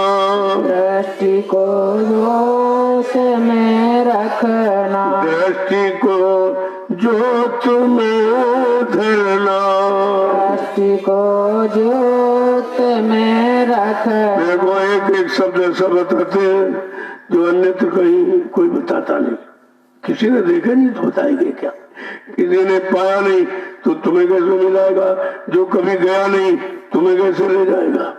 दृष्टि को जोत में रखना, दृष्टि को जोत में धरना, दृष्टि को जोत में रखना। मेरे को एक शब्द ऐसा बताते हैं जो अन्यत्र कहीं कोई बताता नहीं। किसी ने देखा नहीं तो बताएंगे क्या? किसी ने पाया नहीं तो तुम्हें कैसे मिलाएगा? जो कभी गया नहीं तुम्हें कैसे ले जाएगा?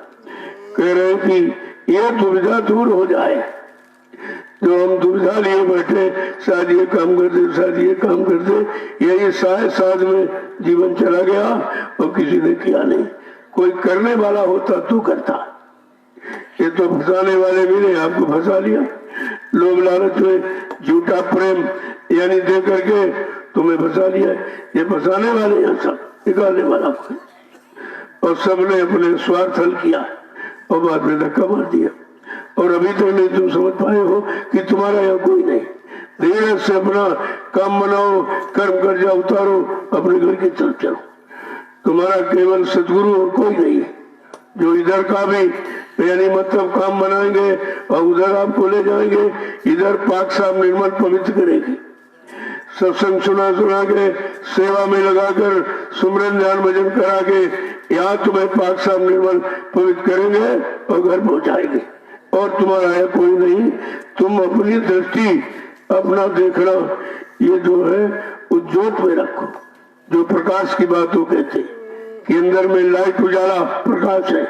कह रहे हैं कि यह दुविधा दूर हो जाए। जो हम दुविधा लिए बैठे, शायद ये काम कर दे, शायद ये काम कर दे, यही साथ में जीवन चला गया और किसी ने किया नहीं। कोई करने वाला होता तो करता। ये तो फंसाने वाले भी नहीं, आपको फंसा लिया। लोभ लालच में झूठा प्रेम यानी दे करके तुम्हें फंसा लिया। ये फंसाने वाले हैं, सब निकालने वाला कोई। और सबने अपने स्वार्थ हल किया और बाद में धक्का मार दिया। और अभी तक नहीं तुम समझ पाए हो कि तुम्हारा यहाँ कोई नहीं। धीरे से अपना काम बनाओ, कर्म कर जाओ, उतारो, अपने घर की तरफ चलो। तुम्हारा केवल सदगुरु और कोई नहीं है, जो इधर का भी यानी मतलब काम बनाएंगे और उधर आपको ले जाएंगे। इधर पाक साफ निर्मल पवित्र करेंगे, सत्संग सुना सुना के सेवा में लगाकर सुमरन ध्यान भजन करा के यहाँ तुम्हें पाक साफ निर्मल पवित्र करेंगे और घर पहुंचाएंगे। और तुम्हारा है कोई नहीं। तुम अपनी दृष्टि अपना देखना ये जो है वो जोत में रखो। जो प्रकाश की बात वो कहते कि अंदर में लाइट उजाला प्रकाश है,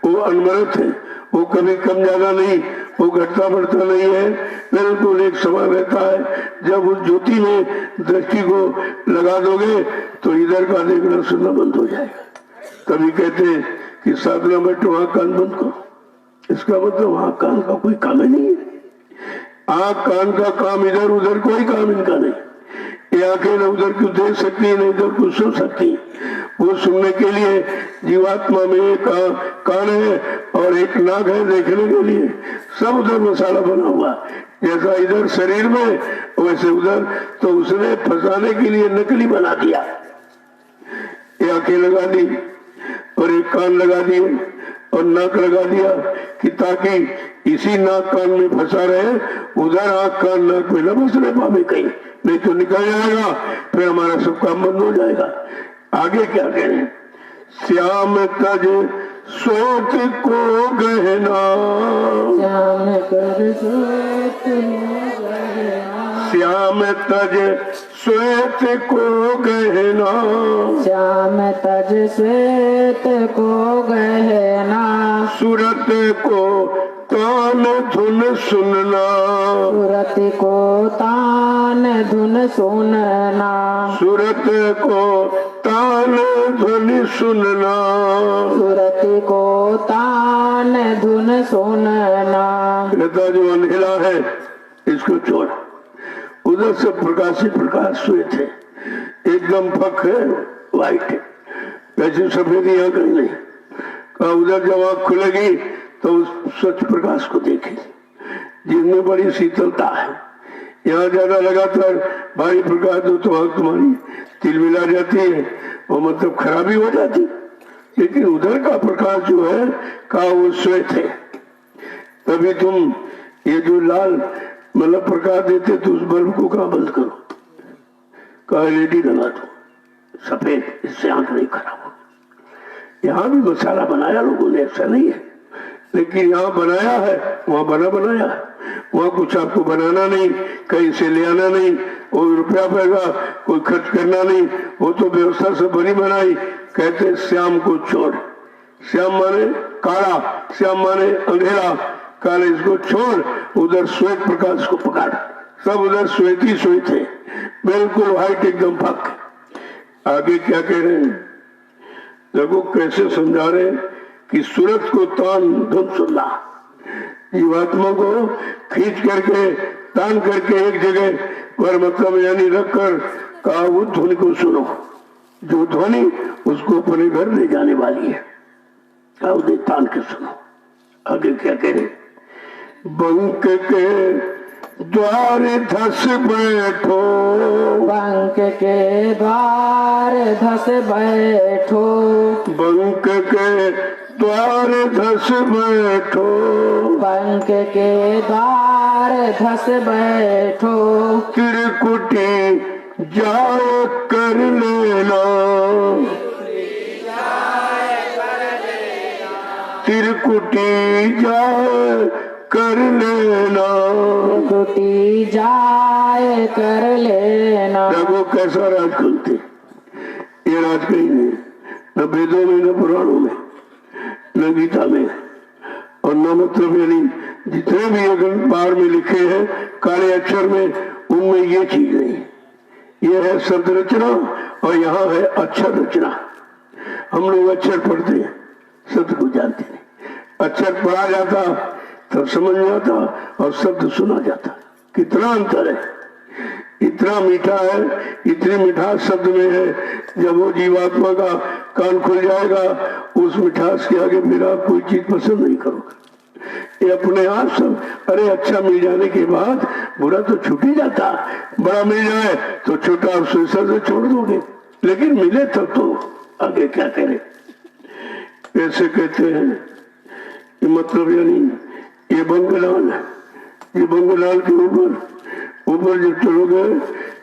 वो अनवरत है, वो कभी कम ज्यादा नहीं, वो घटता बढ़ता नहीं है, बिल्कुल एक समय रहता है। जब उस ज्योति में दृष्टि को लगा दोगे तो इधर का देखना सुनना बंद हो जाएगा। तभी कहते हैं कि साधना बैठो वहां कान बंद करो। इसका मतलब वहां कान का कोई काम ही नहीं है। आंख कान का काम, इधर उधर कोई काम इनका नहीं। ये आंखें न उधर क्यों देख सकती है, न इधर कुछ सुन सकती। वो सुनने के लिए जीवात्मा में एक कान है और एक नाक है देखने के लिए। सब उधर मसाला बना हुआ, जैसा इधर शरीर में वैसे उधर। तो उसने फंसाने के लिए नकली बना दिया, ये आंखें लगा दी और एक कान लगा दिए और नाक लगा दिया कि ताकि इसी नाक कान में फंसा रहे, उधर आंख कान नाक में न फंसने पावे कहीं, नहीं तो निकल जाएगा, फिर हमारा सब काम बंद हो जाएगा। आगे क्या करें? श्याम तज सोत को गहना, श्याम कर सोत गहना, श्याम तज श्वेत को गहना, श्याम तज श्वेत को गहना, सूरत को तान धुन सुनना, सूरत को तान धुन सुनना, सूरत को तान ध्वनि सुनना, सूरत को तान धुन सुनना। कहता जो अंधेला है इसको छोड़। उधर से प्रकाशी प्रकाश हुए थे, एकदम फक है, वाइट है, वैसे सफेद यहाँ कहीं नहीं। कहा उधर जब आँख खुलेगी तो उस स्वच्छ प्रकाश को देखेगी जिसमें बड़ी शीतलता है। यहाँ ज्यादा लगातार भारी प्रकाश दो तो आँख तुम्हारी तिलमिला जाती है और मतलब खराबी हो जाती। लेकिन उधर का प्रकाश जो है कहा वो श्वेत है। तभी तुम ये जो लाल मतलब प्रकाश देते तो उस बल्ब को कहा बंद करो, कहा एलईडी लगा दो सफेद, इससे आंख नहीं खराब हो। यहाँ भी मसाला बनाया लोगों ने, ऐसा नहीं है, लेकिन यहाँ बनाया है, वहाँ बनाया है। वहाँ कुछ आपको बनाना नहीं, कहीं से ले आना नहीं, वो रुपया पैसा कोई खर्च करना नहीं, वो तो व्यवस्था से बनी बनाई। कहते श्याम को छोड़, श्याम माने काला, श्याम माने अंधेरा, काले इसको छोड़, उधर श्वेत प्रकाश को पकड़। सब उधर श्वेत ही श्वेत है, बिल्कुल व्हाइट, एकदम पक। आगे क्या कह रहे हैं देखो कैसे समझा रहे हैं कि सूरत को तान धुन सुनना, जीवात्मा को खींच करके तान करके एक जगह पर मतलब यानी रखकर कहा वो ध्वनि को सुनो, जो ध्वनि उसको अपने घर ले जाने वाली है, कहा उन्हें तान के सुनो। आगे क्या कह रहे? बंक के द्वार धस बैठो, बंक के द्वार धस बैठो, बंक के द्वार धस बैठो, बंक के द्वार धस बैठो, त्रिकुटी जाए कर लेना, त्रिकुटी जाए कर लेना, त्रिकुटी जाए कर लेना। देखो कैसा राज करते, ये राज कहीं नहीं, न वेदों में, न पुराणों में, न गीता में, और न मतलब यानी जितने भी अगर बार में लिखे हैं काले अक्षर में, उनमें ये चीज नहीं। ये है शब्द रचना और यहाँ है अक्षर रचना। हम लोग अक्षर पढ़ते हैं, शब्द को जानते नहीं। अक्षर पढ़ा जाता तब समझ में आता और शब्द सुना जाता, कितना अंतर है। इतना मीठा है, इतनी मिठास शब्द में है, जब वो जीवात्मा का कान खुल जाएगा उस मिठास के आगे मेरा कोई चीज पसंद नहीं करूंगा। ये अपने आप सब, अरे अच्छा मिल जाने के बाद बुरा तो छूट ही जाता, बड़ा मिल जाए तो छोटा आप सुसर से छोड़ दोगे, लेकिन मिले तब तो आगे क्या करें। ऐसे कहते हैं कि मतलब यानी ये बंगलाल है, ये बंगलाल के ऊपर जब चलोगे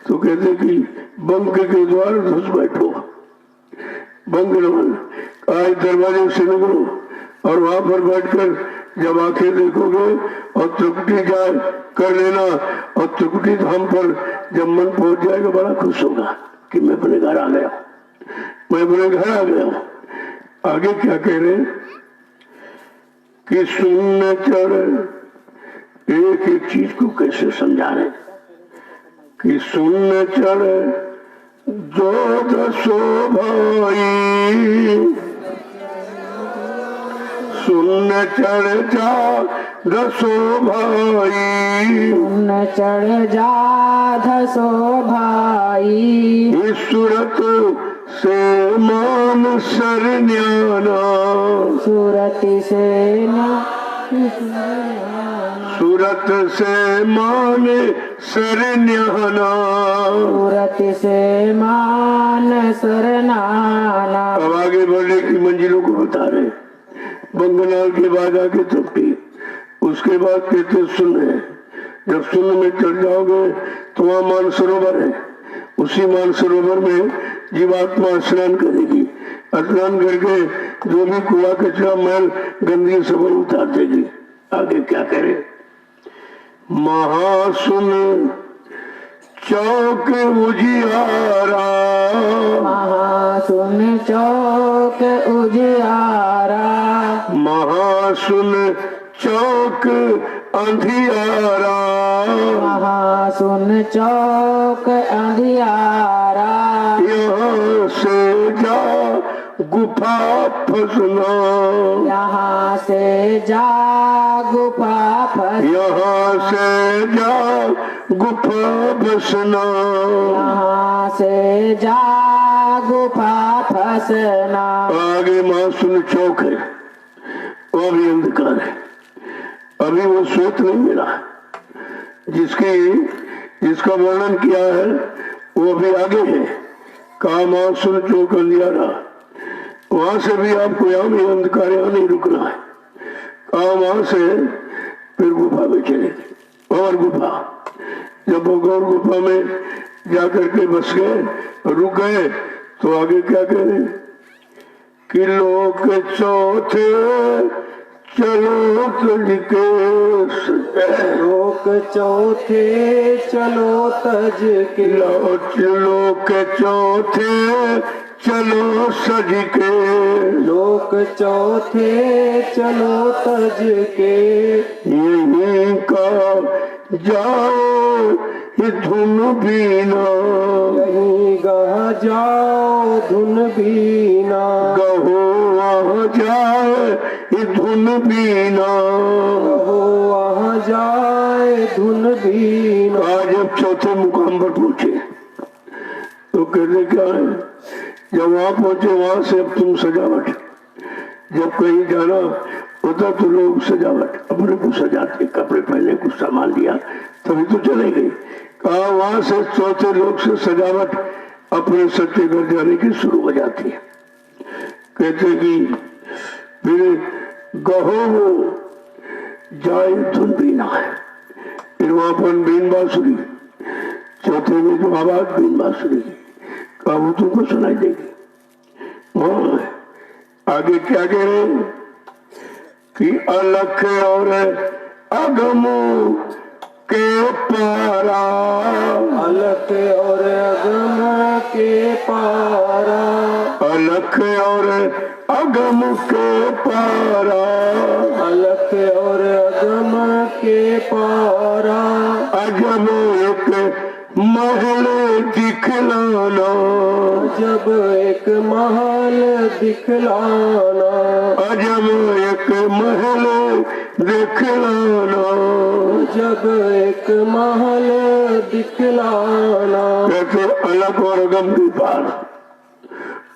तो कहते कि बंक के द्वार घुस बैठो, बंगलाल आज दरवाजे से निकलो और वहां पर बैठकर जब आंखें देखोगे और त्रिकुटी जाए कर लेना, और त्रिकुटी धाम पर जब मन पहुंच जाएगा बड़ा खुश होगा कि मैं अपने घर आ गया, मैं अपने घर आ गया हूं। आगे क्या कह रहे हैं कि सुनने चढ़, एक एक चीज को कैसे समझा रहे कि सुनने चढ़ जो दसो भाई, सुनने चढ़ जा दसो भाई, सुन चढ़ जा धसो भाई, इस सूरत से मान सरन्याना, सूरति से सूरत से मान सरन्याना। सूरति से मान सरनाना। अब आगे बढ़ने की मंजिलों को बता रहे। बंगनाल के बाद आगे तृप्ति, उसके बाद कहते सुन है। जब सुन में चढ़ जाओगे तो वहाँ मानसरोवर है। उसी मानसरोवर में जीवात्मा स्नान करेगी। स्नान करके जो भी कूड़ा कचरा मैल गंदगी सब उतार देगी। आगे क्या करे? महासुन चौक उजियारा, महासुन चौक उजियारा। महासुन चौक अंधियारा, महासुन चौक अंधियारा। यहाँ से जा गुफा फसना, यहाँ से जा गुफा फस, यहाँ से जा गुफा बसना। यहाँ से जा गुफा फसना। आगे महासुन चौक है, वो भी अंधकार है। अभी वो श्वेत नहीं मिला जिसका वर्णन किया है, वो भी आगे है। कहा महासुन चौक अंधियारा, वहां से भी आपको यहाँ भी अंधकार, यहाँ नहीं रुकना है। कहा वहां से फिर गुफा में चलेगी, और गुफा। जब वो गौर गुफा में जाकर के बस गए, रुक गए, तो आगे क्या कह रहे कि लोक चौथे चलो तज के, लोक चौथे चलो तज के, लोक चौथे चलो सज के, लोक चौथे चलो तज के। यहीं का जाओ धुन बीना, यहीं गा जाओ धुन बीना, गहो वहाँ जाए धुन बीना, हो वहाँ जाए धुन बीना। आज जब चौथे मुकाम पर पहुंचे तो कहते क्या है, जब वहां पहुंचे वहां से अब तुम सजावट, जब कहीं जाना होता तो लोग सजावट अपने को सजाते, कपड़े पहने, कुछ सामान लिया तभी तो चले गई। कहा वहां से चौथे लोग से सजावट अपने सच्चे घर जाने की शुरू हो जाती है। कहते कि फिर गहो जाए धुन बीना है, फिर वहां पर बीन बांसुरी, चौथे में जो आवाज बीन बांसुरी की, कहा वो तुमको सुनाई देगी। वहां आगे क्या कह रहे हैं कि अलख और अगम के पारा, अलख और अगम के पारा, अलख और अगम के पारा, अलख और अगम के पारा। अजब एक महल दिखलाना, जब एक महल दिखलाना, अजब एक महल दिखलाना, जब एक महल दिखलाना। कहते अलग और अगम के पार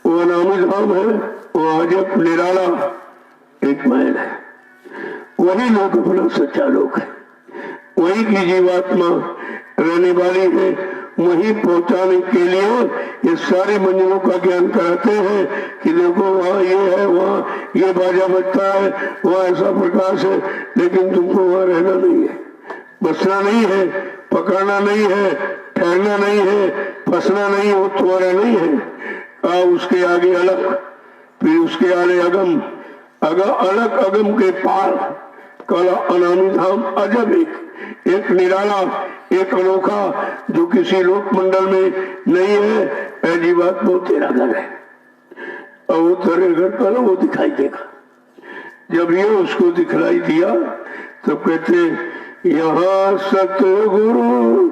वो अनामी धाम है, वो अजब निराला एक महल है। वही लोग अपना सच्चा लोग है, वही की जीवात्मा रहने वाली है। वहीं पहुंचाने के लिए ये सारी मंजिलों का ज्ञान कराते हैं कि देखो वहाँ ये है, वहाँ ये बाजा बजता है, वहाँ ऐसा प्रकाश है, लेकिन तुमको वहाँ रहना नहीं है, बसना नहीं है, पकड़ना नहीं है, ठहरना नहीं है, फंसना नहीं है, वो तुम्हारा नहीं है। उसके आगे अलग, फिर उसके आगे अगम, अलग अगम के पार काला अनामी धाम, अजब एक निराला, एक अनोखा, जो किसी लोक मंडल में नहीं है। ऐसी बात वो तेरा घर है और वो तेरे घर का ना वो दिखाई देगा। जब ये उसको दिखलाई दिया तो कहते यहाँ सतगुरु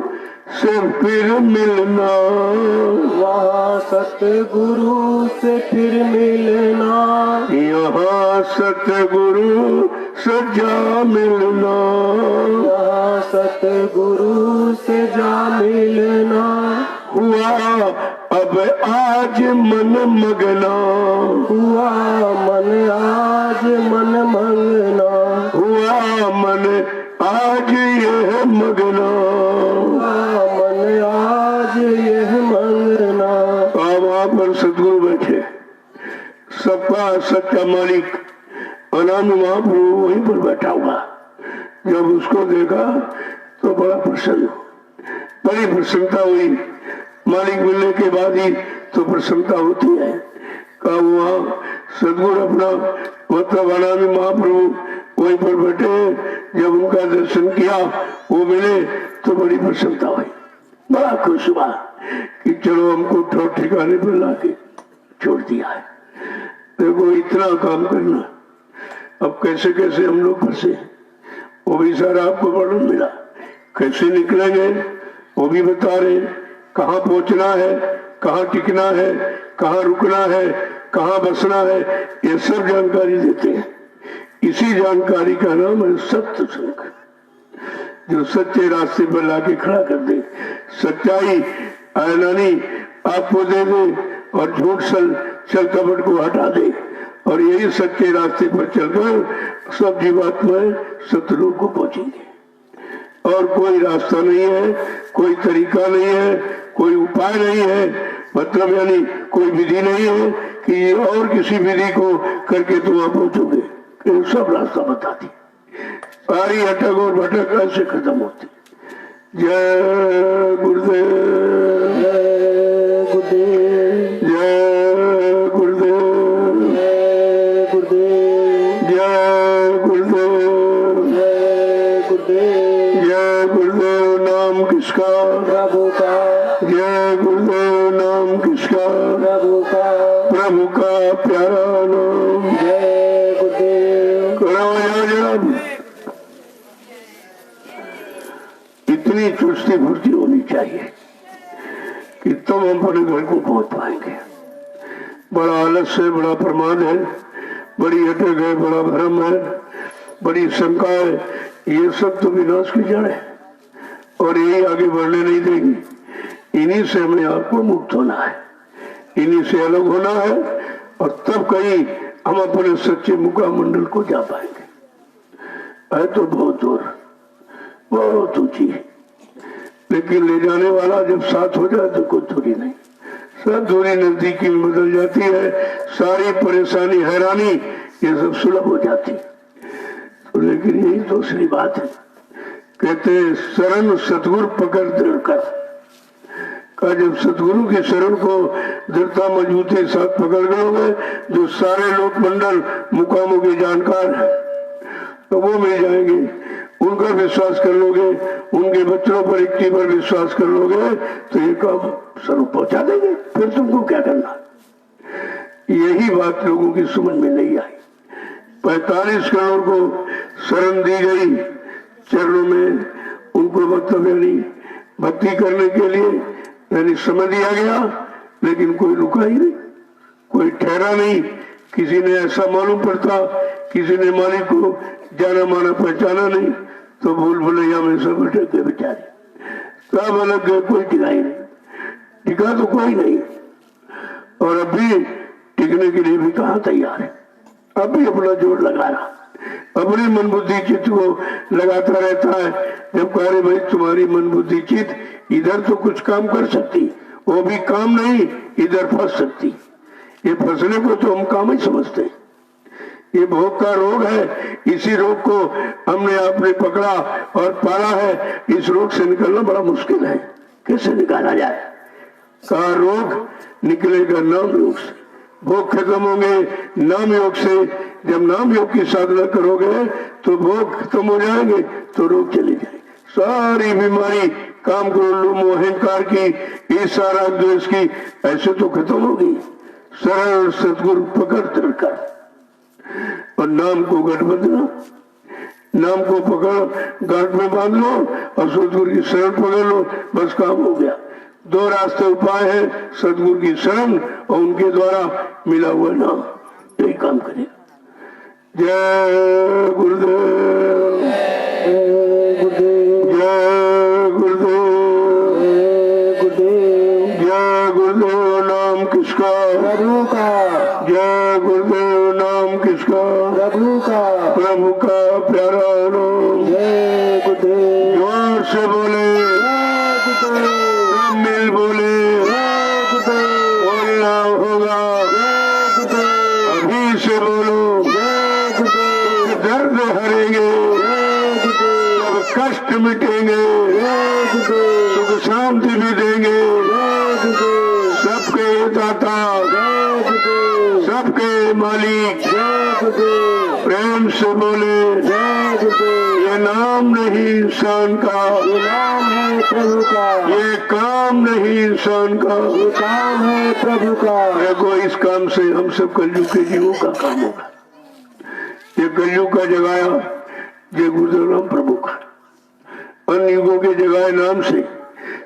से फिर मिलना, वहाँ सतगुरु से फिर मिलना, यहाँ सतगुरु से जा मिलना, यहाँ सतगुरु से जा मिलना। हुआ अब आ आज मन मगना, हुआ मन आज मन मंगना, हुआ मन आज यह मगना, हुआ मन आज यह मंगना। अब वहां पर सदगुरु बैठे, सबका सच्चा मालिक अनामी महाप्रभु वहीं पर बैठा हुआ। जब उसको देखा तो बड़ा प्रसन्न, बड़ी प्रसन्नता हुई। मालिक मिलने के बाद ही तो प्रसन्नता होती है। कहा वहाँ सदगुरु अपना मतलब अनामी महाप्रभु वहीं पर बैठे, जब उनका दर्शन किया वो मिले तो बड़ी प्रसन्नता हुई, बड़ा खुश हुआ कि चलो हमको ठिकाने पर लाके छोड़ दिया है। देखो इतना काम करना, अब कैसे कैसे हम लोग फंसे, वो भी सारा आपको वर्णन मिला। कैसे निकलेंगे वो भी बता रहे, कहाँ पहुंचना है, कहाँ टिकना है, कहाँ रुकना है, कहाँ बसना है, ये सब जानकारी देते हैं। इसी जानकारी का नाम है सत्य संग, जो सच्चे रास्ते पर लाके खड़ा कर दे। सच्चाई आयनानी आपको दे दे और झूठ छल कपट को हटा दे, और यही सच्चे रास्ते पर चलकर सब जीवात्माएं सतलोक को पहुंचेंगे। और कोई रास्ता नहीं है, कोई तरीका नहीं है, कोई उपाय नहीं है, मतलब यानी कोई विधि नहीं है कि और किसी विधि को करके तुम वहां पहुंचोगे। सब रास्ता बताती, सारी अटक और भटक ऐसे खत्म होती। जय गुरुदेव, जय गुरुदेव, जय गुरुदेव, जय गुरुदेव, जय गुरुदेव, जय गुरुदेव। जय गुरुदेव नाम किसका, प्रभु का, जय गुरुदेव नाम किसका, प्रभु का, प्रभु का प्यारा नाम। जय गुरुदेव। करो जनाब, इतनी चुस्ती फुर्ती होनी चाहिए कि तुम अपने घर को पहुंच पाएंगे। बड़ा आलस है, बड़ा प्रमाद है, बड़ी अटक है, बड़ा भ्रम है, बड़ी शंका है, ये सब तो विनाश की जड़ है और यही आगे बढ़ने नहीं देगी। इन्हीं से हमें आपको मुक्त होना है, इन्हीं से अलग होना है, और तब कहीं हम अपने सच्चे मुकाम मंडल को जा पाएंगे। है तो बहुत दूर, बहुत ऊंची है, लेकिन ले जाने वाला जब साथ हो जाए तो कोई दूरी नहीं, सब दूरी नजदीकी में बदल जाती है। सारी परेशानी हैरानी ये सब सुलभ हो जाती है। तो लेकिन यही दूसरी बात है, कहते हैं शरण सतगुरु पकड़ दृढ़ कर। का जब सतगुरु की शरण को दृढ़ता मजबूती के साथ पकड़ लोगे, जो सारे लोक मंडल मुकामों के जानकार हैं तो वो मिल जाएंगे। उनका विश्वास कर लोगे, उनके बच्चों पर इक्की पर विश्वास कर लोगे तो ये काम स्वरूप पहुंचा देंगे। फिर तुमको क्या करना। यही बात लोगों की समझ में नहीं आई। 45 करोड़ को शरण दी गई चरणों में, उनको मतलब यानी भक्ति करने के लिए यानी समझ दिया गया, लेकिन कोई रुका ही नहीं, कोई ठहरा नहीं। किसी ने ऐसा मालूम पड़ता, किसी ने मालिक को जाना माना पहचाना नहीं, तो भूल भुलैया में सब अटक गए बेचारे, सब अलग गए, कोई टिका ही नहीं। टिका तो कोई नहीं, और अभी टिकने के लिए भी कहाँ तैयार है। अभी अपना जोर लगा रहा, अपनी मन बुद्धि चित्त को लगाता रहता है। जब कह रहे भाई तुम्हारी मन बुद्धि चित्त इधर तो कुछ काम कर सकती, वो भी काम नहीं, इधर फंस सकती। ये फंसने को तो हम काम ही समझते हैं। ये भोग का रोग है, इसी रोग को हमने आपने पकड़ा और पाला है। इस रोग से निकलना बड़ा मुश्किल है। कैसे निकाला जाए? कहा रोग निकलेगा नाम योग से, भोग खत्म होंगे नाम योग से। जब नाम योग की साधना करोगे तो भोग खत्म हो जाएंगे, तो रोग चले जाएंगे। सारी बीमारी काम क्रोध मोह अहंकार की, ईर्ष्या राग द्वेष की, ऐसे तो खत्म होगी। सरल सतगुरु पकड़ कर और नाम को गठ बंधना, नाम को पकड़ गांठ में बांध लो और सतगुरु की शरण पकड़ लो, बस काम हो गया। दो रास्ते उपाय है, सतगुरु की शरण और उनके द्वारा मिला हुआ नाम, यही काम करेगा। जय गुरुदेव, जय गुरुदेव, जय गुरुदेव, जय गुरुदेव, जय गुरुदेव नाम किसका, किसका? प्रभु का। जय गुरुदेव नाम किसका? प्रभु का। प्रभु का प्यारा नाम। जय गुरुदेव। जोर से बोले, जय गुरुदेव। सब मिल बोले, जय गुरुदेव। बोलना होगा। जय गुरुदेव। अभी से बोलो, जय गुरुदेव। दर्द हरेंगे, जय गुरुदेव। सब कष्ट मिटेंगे, जय गुरुदेव। सुख शांति भी देंगे। जय गुरुदेव। सबके दाता, जय गुरुदेव। सबके मालिक। जय गुरुदेव। प्रेम से बोले, जय गुरुदेव। ये नाम नहीं इंसान का, ये नाम है प्रभु का। ये काम नहीं इंसान का। ये काम है प्रभु का। देखो इस काम से हम सब कलयुग के जीवों का काम होगा। ये कलयुग का जगाया जय गुरुदेव नाम प्रभु का। अन्य युगों के जगाए नाम से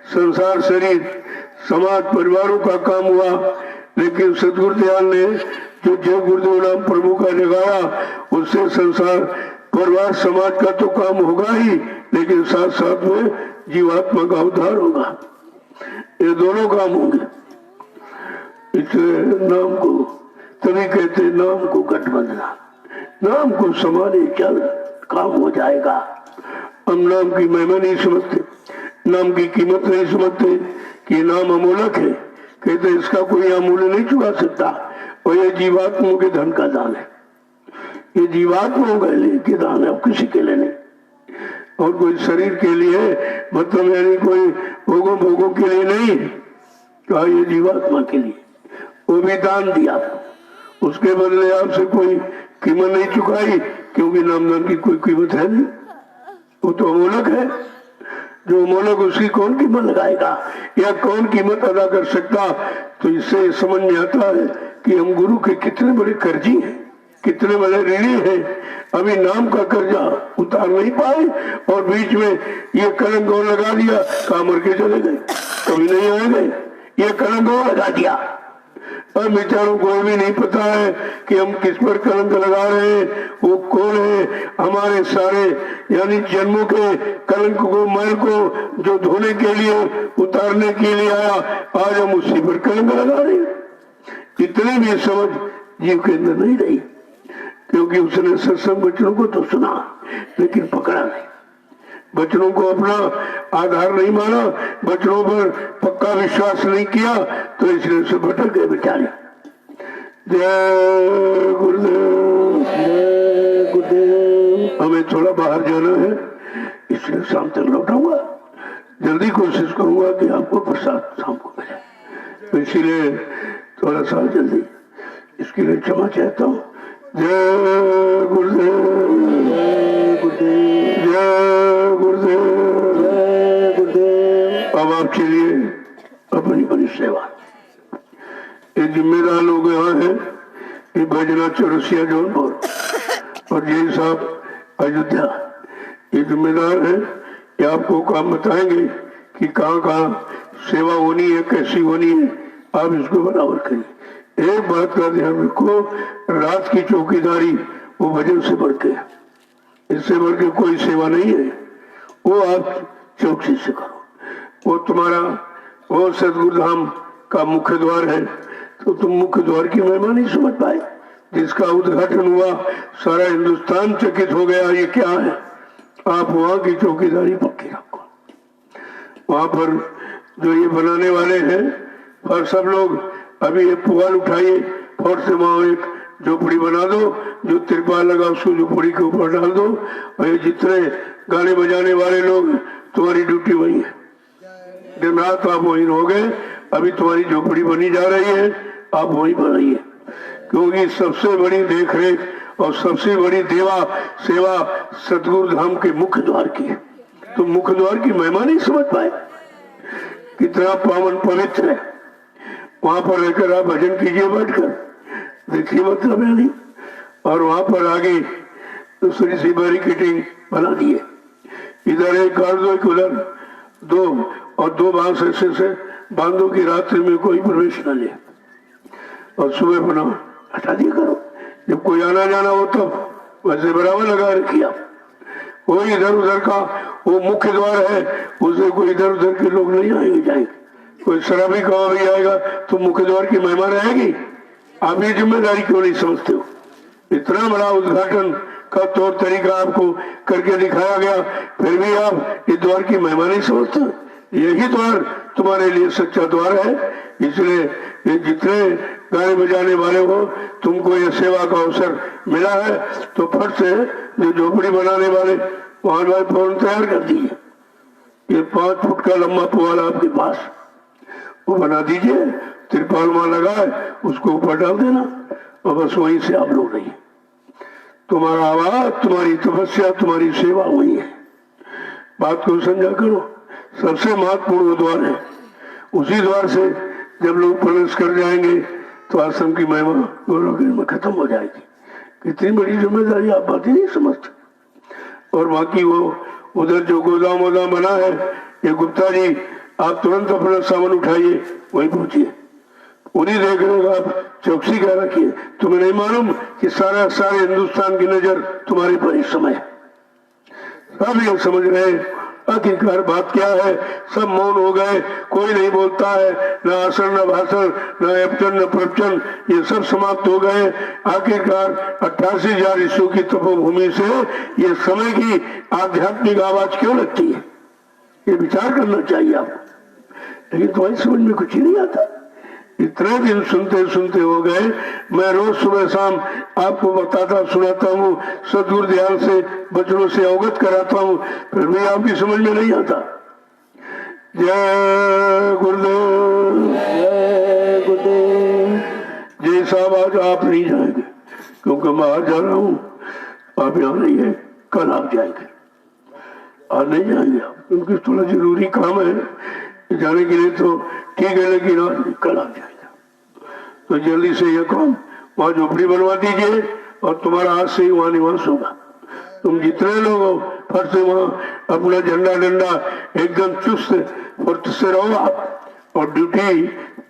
संसार, शरीर, समाज, परिवारों का काम हुआ। लेकिन सदगुरु दयाल ने जो जय गुरुदेव नाम प्रभु का जगाया, उससे संसार, परिवार, समाज का तो काम होगा ही, लेकिन साथ साथ में जीवात्मा का उद्धार होगा। ये दोनों काम होंगे। इसलिए नाम को तभी कहते नाम को गठ बंधना। नाम को समाने चल, काम हो जाएगा। हम नाम की महिमा नहीं समझते, नाम की कीमत नहीं समझते कि नाम अमूलक है। कहते इसका कोई अमूल्य नहीं चुका सकता, और ये जीवात्माओं के धन का दान है। ये जीवात्माओं के लिए के दान है, किसी के लिए नहीं। और कोई शरीर के लिए, मतलब यानी कोई भोगों के लिए नहीं, कहा ये जीवात्मा के लिए। वो भी दान दिया, उसके बदले आपसे कोई कीमत नहीं चुकाई, क्योंकि नाम की कोई कीमत है नहीं। वो तो अमूलक है। जो अमूलक, उसकी कौन कीमत लगाएगा या कौन कीमत अदा कर सकता? तो इससे समझ में आता है कि हम गुरु के कितने बड़े कर्जी हैं, कितने बड़े ऋणी हैं। अभी नाम का कर्जा उतार नहीं पाए और बीच में ये कलंक और लगा दिया, कहाँ मर के चले गए, कभी नहीं आएंगे। ये कलंक और लगा दिया, और बेचारों को भी नहीं पता है कि हम किस पर कलंक लगा रहे हैं, वो कौन है। हमारे सारे यानी जन्मों के कलंक को, मैल को जो धोने के लिए, उतारने के लिए आया, आज हम उसी पर कलंक लगा रहे हैं। इतनी भी समझ जीव के अंदर नहीं रही, क्योंकि उसने सत्संग वचनों को तो सुना लेकिन पकड़ा नहीं, वचनों को अपना आधार नहीं माना, वचनों पर पक्का विश्वास नहीं किया, तो इसलिए से भटक गए बेचारे। जय गुरुदेव। जय गुरुदेव। हमें थोड़ा बाहर जाना है, इसलिए शाम तक लौटाऊंगा। जल्दी कोशिश करूंगा कि आपको प्रसाद शाम को मिले, तो इसीलिए थोड़ा सा जल्दी, इसके लिए क्षमा चाहता हूँ। जय गुरुदेव। जय गुरुदेव। जय गुरुदेव। जय गुरुदेव। अब आप चलिए अपनी बड़ी सेवा। ये जिम्मेदार लोग यहाँ हैं, ये भजना चौरसिया जौनपुर और जय साहब अयोध्या, ये जिम्मेदार हैं। ये आपको काम बताएंगे कि कहाँ कहाँ सेवा होनी है, कैसी होनी है। आप इसको बराबर करिए। एक बात का ध्यान रखो, रात की चौकीदारी वो भजन से बढ़ के, इससे बढ़ के कोई सेवा नहीं है। वो आप चौकसी से करो। वो तुम्हारा, वो सदगुरु धाम का मुख्य द्वार है, तो तुम मुख्य द्वार की महिमा नहीं समझ पाए। जिसका उद्घाटन हुआ सारा हिंदुस्तान चकित हो गया, ये क्या है। आप वहां की चौकीदारी पक्की रखो। वहां पर जो ये बनाने वाले हैं, और सब लोग अभी ये पुआल उठाइए, फौर से वहां एक झोपड़ी बना दो, जो तिरपाल लगा उसको झोपड़ी के ऊपर डाल दो। और ये जितने गाने बजाने वाले लोग, तुम्हारी ड्यूटी वही है, दिन रात आप वही रहोगे। अभी तुम्हारी झोपड़ी बनी जा रही है, आप वही बनाइए, क्योंकि सबसे बड़ी देख रेख और सबसे बड़ी देवा सेवा सतगुरु धाम के मुख्य द्वार की है। तो मुख्य द्वार की महिमा नहीं समझ पाए, कितना पावन पवित्र है। वहां पर रहकर आप भजन कीजिए बैठकर, देखिए मतलब है नहीं। और वहां पर आगे दूसरी सी बैरिकेडिंग बना दिए, इधर एक कर दो, एक उधर दो, और दो बांस ऐसे से बांधो की रात्रि में कोई प्रवेश न ले, और सुबह बना हटा दिया करो। जब कोई आना जाना हो तब वैसे बराबर लगा रखिए। वो इधर उधर का वो मुख्य द्वार है, उसे कोई इधर उधर के लोग नहीं आएंगे जाएंगे। कोई शराबी कबाबी आएगा तो मुख्य द्वार की महिमा रहेगी। आप ये जिम्मेदारी क्यों नहीं समझते हो? इतना बड़ा उद्घाटन का तौर तरीका आपको करके दिखाया गया, फिर भी आप इस द्वार की महिमा नहीं समझते। यही द्वार तुम्हारे लिए सच्चा द्वार है। इसलिए ये जितने गाने बजाने वाले हो, तुमको ये सेवा का अवसर मिला है तो फट से जो झोपड़ी बनाने वाले वहां भाई फौरन तैयार कर दिए। ये 5 फुट का लंबा पुआल आपके पास, वो बना दीजिए, तिरपाल वहां लगा है, उसको ऊपर डाल देना और बस वहीं से आप लोग रहिए। तुम्हारा आवाज, तुम्हारी तपस्या, तुम्हारी सेवा वही है। बात को समझा करो। सबसे महत्वपूर्ण द्वार है, उसी द्वार से जब लोग प्रवेश कर जाएंगे तो आश्रम की महिमा गौरवगिरी में खत्म हो जाएगी। कितनी बड़ी जिम्मेदारी, आप बात ही नहीं समझते। और बाकी वो उधर जो गोदाम वोदाम बना है, ये गुप्ता जी आप तुरंत अपना सामान उठाइए, वहीं पहुंचिए, उन्हीं देख रहे आप चौकसी कर रखिए। तुम्हें नहीं मालूम कि सारे हिंदुस्तान की नजर तुम्हारे पर इस समय है। सब ये समझ रहे आखिरकार बात क्या है। सब मौन हो गए, कोई नहीं बोलता है, न आसन न भाषण न एपचन न प्रवचन, ये सब समाप्त हो गए। आखिरकार 88,000 ईस्वी की तपोभूमि से ये समय की आध्यात्मिक आवाज क्यों लगती है, ये विचार करना चाहिए आपको। लेकिन तुम्हारी समझ में कुछ ही नहीं आता। इतने दिन सुनते सुनते हो गए। मैं रोज सुबह शाम आपको बताता सुनाता हूँ, सदगुरु ध्यान से बचनों से अवगत कराता हूँ, फिर भी आपकी समझ में नहीं आता। जय गुरुदेव, जय गुरुदेव। जय साहब आज आप नहीं जाएंगे क्योंकि मैं आज जा रहा हूँ, आप यहाँ नहीं है, कल आप जाएंगे। आज नहीं जाएंगे आप, क्योंकि थोड़ा जरूरी काम है जाने के लिए, तो ठीक है, लेकिन आज कल आप जाएगा। तो जल्दी से ये काम वहां झोपड़ी बनवा दीजिए और तुम्हारा आज से ही वहां निवास होगा। तुम जितने लोग हो फट से वहां अपना झंडा डंडा एकदम चुस्त फुर्त से रहो आप। और ड्यूटी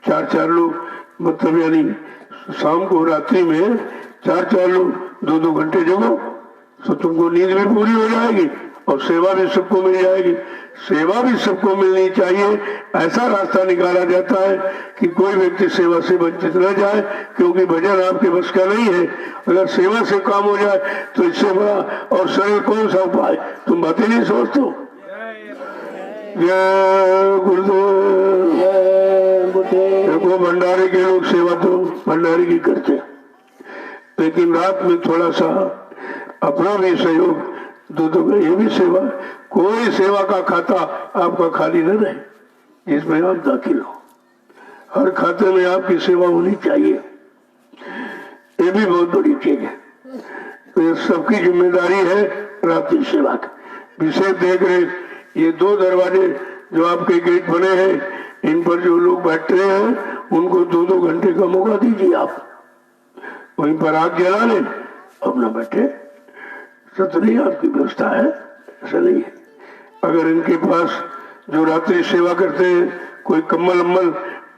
4-4 लोग, मतलब यानी शाम को रात्रि में 4-4 लोग 2-2 घंटे जगो, तो तुमको नींद भी पूरी हो जाएगी और सेवा भी सबको मिल जाएगी। सेवा भी सबको मिलनी चाहिए, ऐसा रास्ता निकाला जाता है कि कोई व्यक्ति सेवा से वंचित न जाए, क्योंकि भजन आपके बस का नहीं है। अगर सेवा से काम हो जाए तो इससे बड़ा और सरल कौन सा उपाय, तुम बातें नहीं सोचते हो। जय गुरुदेव, जय गुरुदेव। देखो भंडारे के लोग सेवा तो भंडारे की करते, लेकिन रात में थोड़ा सा अपना भी सहयोग दो ये भी सेवा। कोई सेवा का खाता आपका खाली न रहे जिसमें आप दाखिल हो, हर खाते में आपकी सेवा होनी चाहिए। ये भी बहुत बड़ी चीज है। तो ये सबकी जिम्मेदारी है रात्रि सेवा की। विशेष देख रेख ये 2 दरवाजे जो आपके गेट बने हैं, इन पर जो लोग बैठते हैं उनको 2-2 घंटे का मौका दीजिए। आप वहीं पर आग जला लें, अपना बैठे, नहीं आपकी व्यवस्था है, ऐसा नहीं है। अगर इनके पास जो रात्रि सेवा करते हैं कोई कम्बल अम्बल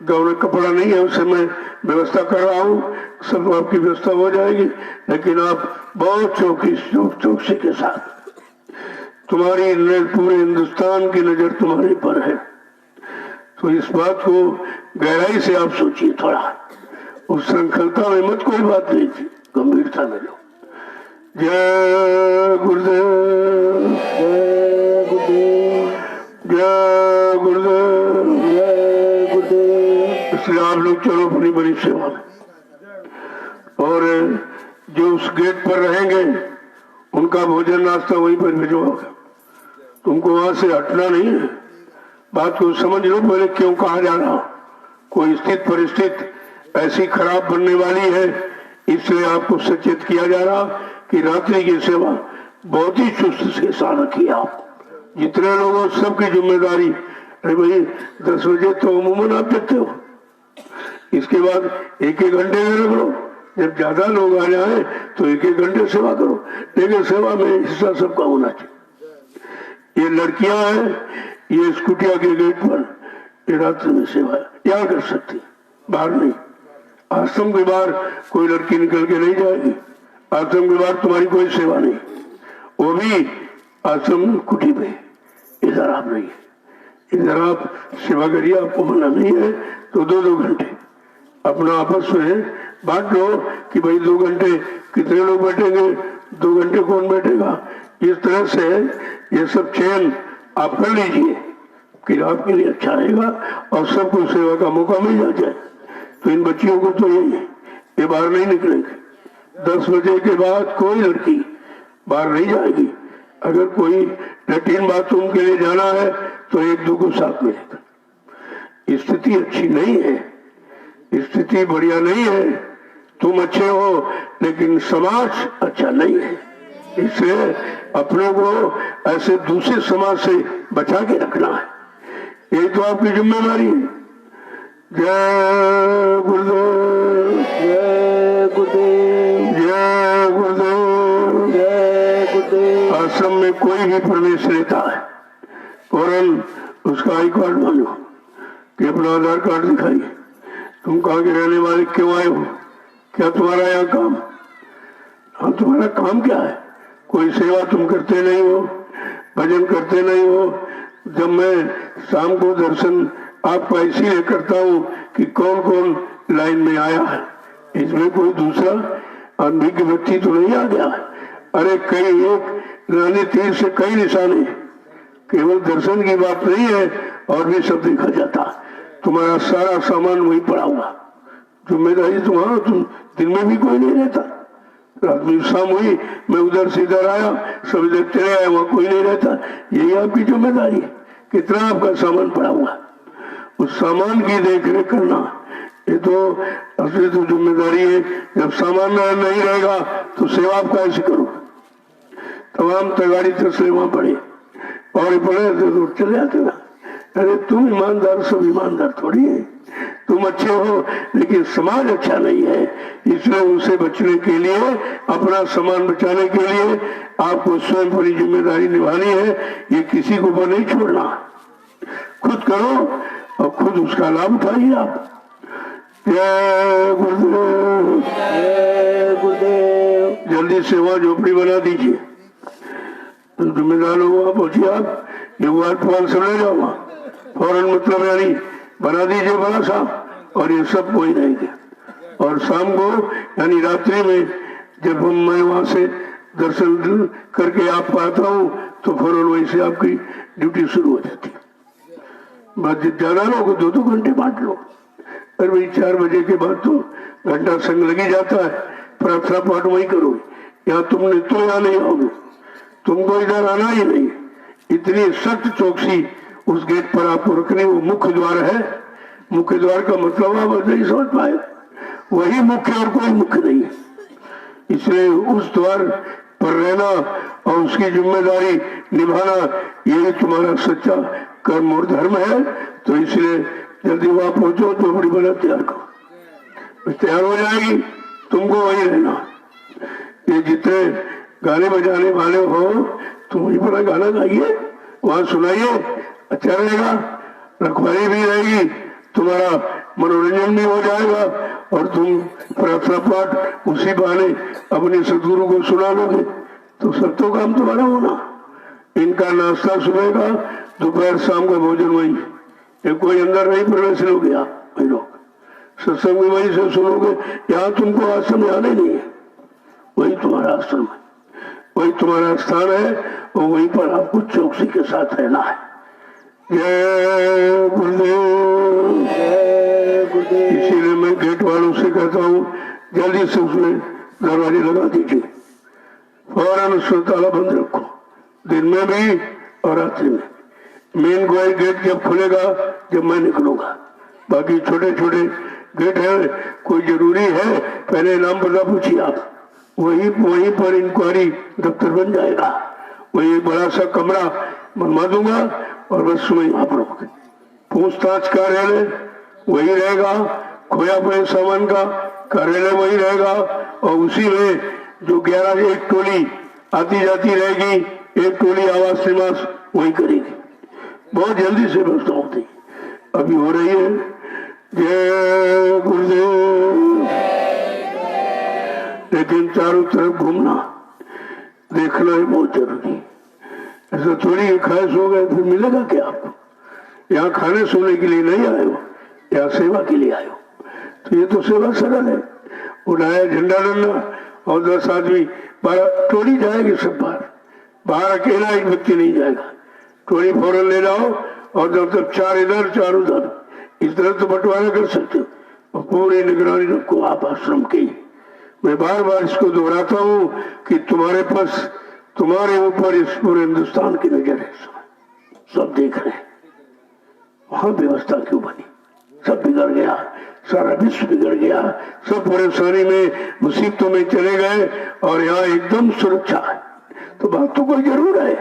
गौर कपड़ा नहीं है, उससे मैं व्यवस्था कर रहा हूँ, सब आपकी व्यवस्था हो जाएगी। लेकिन आप बहुत चौकसी के साथ, तुम्हारी पूरे हिंदुस्तान की नजर तुम्हारे पर है, तो इस बात को गहराई से आप सोचिए थोड़ा। उस श्रृंखलता में मत कोई बात नहीं थी, गंभीरता में लो। जय गुरुदेव, जय गुरुदेव, जय गुरुदेव, जय गुरुदेव। इसलिए आप लोग चलो अपनी बड़ी सेवा में। और जो उस गेट पर रहेंगे उनका भोजन नाश्ता वहीं पर भिजवाओगे, तुमको वहां से हटना नहीं है। बात को समझ लो पहले, क्यों कहा जा रहा। कोई स्थित परिस्थिति ऐसी खराब बनने वाली है, इसलिए आपको सचेत किया जा रहा कि रात्रि की सेवा बहुत ही चुस्त के साथ रखिए। आप जितने लोगों सबकी जिम्मेदारी, अरे भाई 10 बजे तो अमूमन आप जगते हो, इसके बाद 1-1 घंटे में रख लो। जब ज्यादा लोग आ जाए तो 1-1 घंटे सेवा करो, लेकिन सेवा में हिस्सा सबका होना चाहिए। ये लड़कियां हैं, ये स्कूटिया के गेट पर ये रात्रि में सेवा यहाँ कर सकती, बाहर नहीं। आश्रम के बाहर कोई लड़की निकल के नहीं जाएगी, आश्रम के बाहर तुम्हारी कोई सेवा नहीं, वो भी आश्रम कुटी पे, इधर आप नहीं। इधर आप सेवा करिए, आपको मना नहीं है तो 2-2 घंटे अपना आपस में बांट लो कि भाई 2 घंटे कितने लोग बैठेंगे, 2 घंटे कौन बैठेगा। इस तरह से ये सब चयन आप कर लीजिए कि आपके लिए अच्छा रहेगा और सबको सेवा का मौका मिल जाए। तो इन बच्चियों को तो ये बाहर नहीं निकलेंगे। 10 बजे के बाद कोई लड़की बाहर नहीं जाएगी। अगर कोई लैट्रिन बाथरूम के लिए जाना है तो 1-2 को साथ में लेकर। स्थिति अच्छी नहीं है, स्थिति बढ़िया नहीं है। तुम अच्छे हो लेकिन समाज अच्छा नहीं है। इसलिए अपने को ऐसे दूसरे समाज से बचा के रखना है, यही तो आपकी जिम्मेदारी है। जय गुरुदेव, जय गुरुदेव, जय गुरुदेव, जय गुरुदेव। आश्रम में कोई भी प्रवेश लेता है फौरन उसका आई कार्ड मांगो कि अपना आधार कार्ड दिखाइए, तुम कहाँ के रहने वाले, क्यों आए हो, क्या तुम्हारा यहाँ काम। हाँ, तुम्हारा काम क्या है। कोई सेवा तुम करते नहीं हो, भजन करते नहीं हो। जब मैं शाम को दर्शन आपका इसीलिए करता हूँ कि कौन कौन लाइन में आया है, इसमें कोई दूसरा अनभिज्ञ व्यक्ति तो नहीं आ गया है। अरे कई एक रानी तीर से कई निशाने, केवल दर्शन की बात नहीं है और भी सब देखा जाता। तुम्हारा सारा सामान वही पड़ा हुआ, जिम्मेदारी तुम्हारा। तुम दिन में भी कोई नहीं रहता, रात में शाम हुई मैं उधर से इधर आया, सब इधर चले आए, वहां कोई नहीं रहता। यही आपकी जिम्मेदारी है। कितना आपका सामान पड़ा हुआ, उस सामान की देख रेख करना, ये तो असली तो जिम्मेदारी है। जब सामान नहीं रहेगा तो सेवा आप कैसे करो। तमाम तगाड़ी तस्ले वहां पड़े और पड़े तो चले जाते ना। अरे तुम ईमानदार, सब ईमानदार थोड़ी है। तुम अच्छे हो लेकिन समाज अच्छा नहीं है, इसलिए उनसे बचने के लिए, अपना सामान बचाने के लिए आपको स्वयं अपनी जिम्मेदारी निभानी है। ये किसी को ऊपर नहीं छोड़ना, खुद करो और खुद उसका लाभ उठाइए आप। जय गुरुदेव, जय गुरुदेव। जल्दी से वहां झोपड़ी बना दीजिए, जिम्मेदार लोग वहां पहुंचिए। आप ये सब ले जाओ वहां फौरन, मतलब यानी बना दीजिए बड़ा सा, और ये सब वही रहेंगे। और शाम को यानी रात्रि में जब मैं वहां से दर्शन करके आप आता हूँ तो फौरन वहीं से आपकी ड्यूटी शुरू हो जाती है। बस ज्यादा लोग 2-2 घंटे बांट लो। अरे भाई 4 बजे के बाद तो घंटा संग लगी जाता है, प्रार्थना पाठ वही करोगे। यहाँ तुमने तो यहाँ नहीं आओगे, तुमको इधर आना ही नहीं। इतनी सख्त चौकसी उस गेट पर आपको रखनी। वो मुख्य द्वार है, मुख्य द्वार का मतलब आप नहीं समझ पाए, वही मुख्य और कोई मुख्य नहीं है। इसलिए उस द्वार पर रहना और उसकी जिम्मेदारी निभाना, यही तुम्हारा सच्चा कर्म और धर्म है। तो इसलिए जल्दी वहां पहुंचो, तो बड़ी बना तैयार करो, तैयार हो जाएगी, तुमको वही रहना। ये जितने गाने बजाने वाले हो तुम वही बड़ा गाना गाइए, वहां सुनाइए, अच्छा रहेगा, रखवाली भी रहेगी, तुम्हारा मनोरंजन भी हो जाएगा और तुम प्रार्थना पाठ उसी बहाने अपने सदगुरु को सुना लोगे, तो सब तो काम तुम्हारा होना। इनका नाश्ता सुबह का, दोपहर शाम का भोजन वही, ये कोई अंदर नहीं प्रवेश लोगे आप वही लोग, सत्संग भी वही से सुनोगे। यहाँ तुमको आश्रम में आने नहीं है, वही तुम्हारा आश्रम है, वही तुम्हारा स्थान है और वहीं पर आपको चौकसी के साथ रहना है। जय गुरुदेव, जय गुरुदेव। इसीलिए मैं गेट वालों से कहता हूँ जल्दी से उसमें दरवाजे लगा दीजिए, फौरन उसमें ताला बंद रखो, दिन में भी और रात्रि में। मेन गेट जब खुलेगा जब मैं निकलूंगा, बाकी छोटे छोटे गेट है, कोई जरूरी है पहले नाम पता पूछिए आप, वहीं पर इंक्वायरी दफ्तर बन जाएगा, वही एक बड़ा सा कमरा बनवा दूंगा और बस वहीं आप रहोगे। पूछताछ कार्यालय वही रहेगा, खोया पड़े सामान का कार्यालय वही रहेगा और उसी में जो 11 एक टोली आती जाती रहेगी, एक टोली आवास निवास वही करेगी। बहुत जल्दी से व्यवस्था होती अभी हो रही है। जय गुरुदेव। लेकिन चारों तरफ घूमना देखना है बहुत जरूरी। ऐसा थोड़ी ख्वाहिश हो गए फिर मिलेगा क्या आपको। यहाँ खाने सोने के लिए नहीं आए हो, यहाँ सेवा के लिए आए हो। तो ये तो सेवा सरल है। उड़ाया झंडा डंडा और 10 आदमी 12 टोली जाएगी, सब बाहर अकेला एक व्यक्ति नहीं जाएगा। टोली फौरन ले जाओ और जब तक 4 इधर 4 उधर, इस तरह तो बंटवारा कर सकते हो। और पूरी निगरानी रखो आप आश्रम की। मैं बार बार इसको दोहराता हूँ कि तुम्हारे पास, तुम्हारे ऊपर इस पूरे हिंदुस्तान की नजर है, सब देख रहे हैं। वहां व्यवस्था क्यों बनी? सब बिगड़ गया, सारा विश्व बिगड़ गया, सब परेशानी में मुसीबतों में चले गए और यहाँ एकदम सुरक्षा है। तो बात तो कोई जरूर है,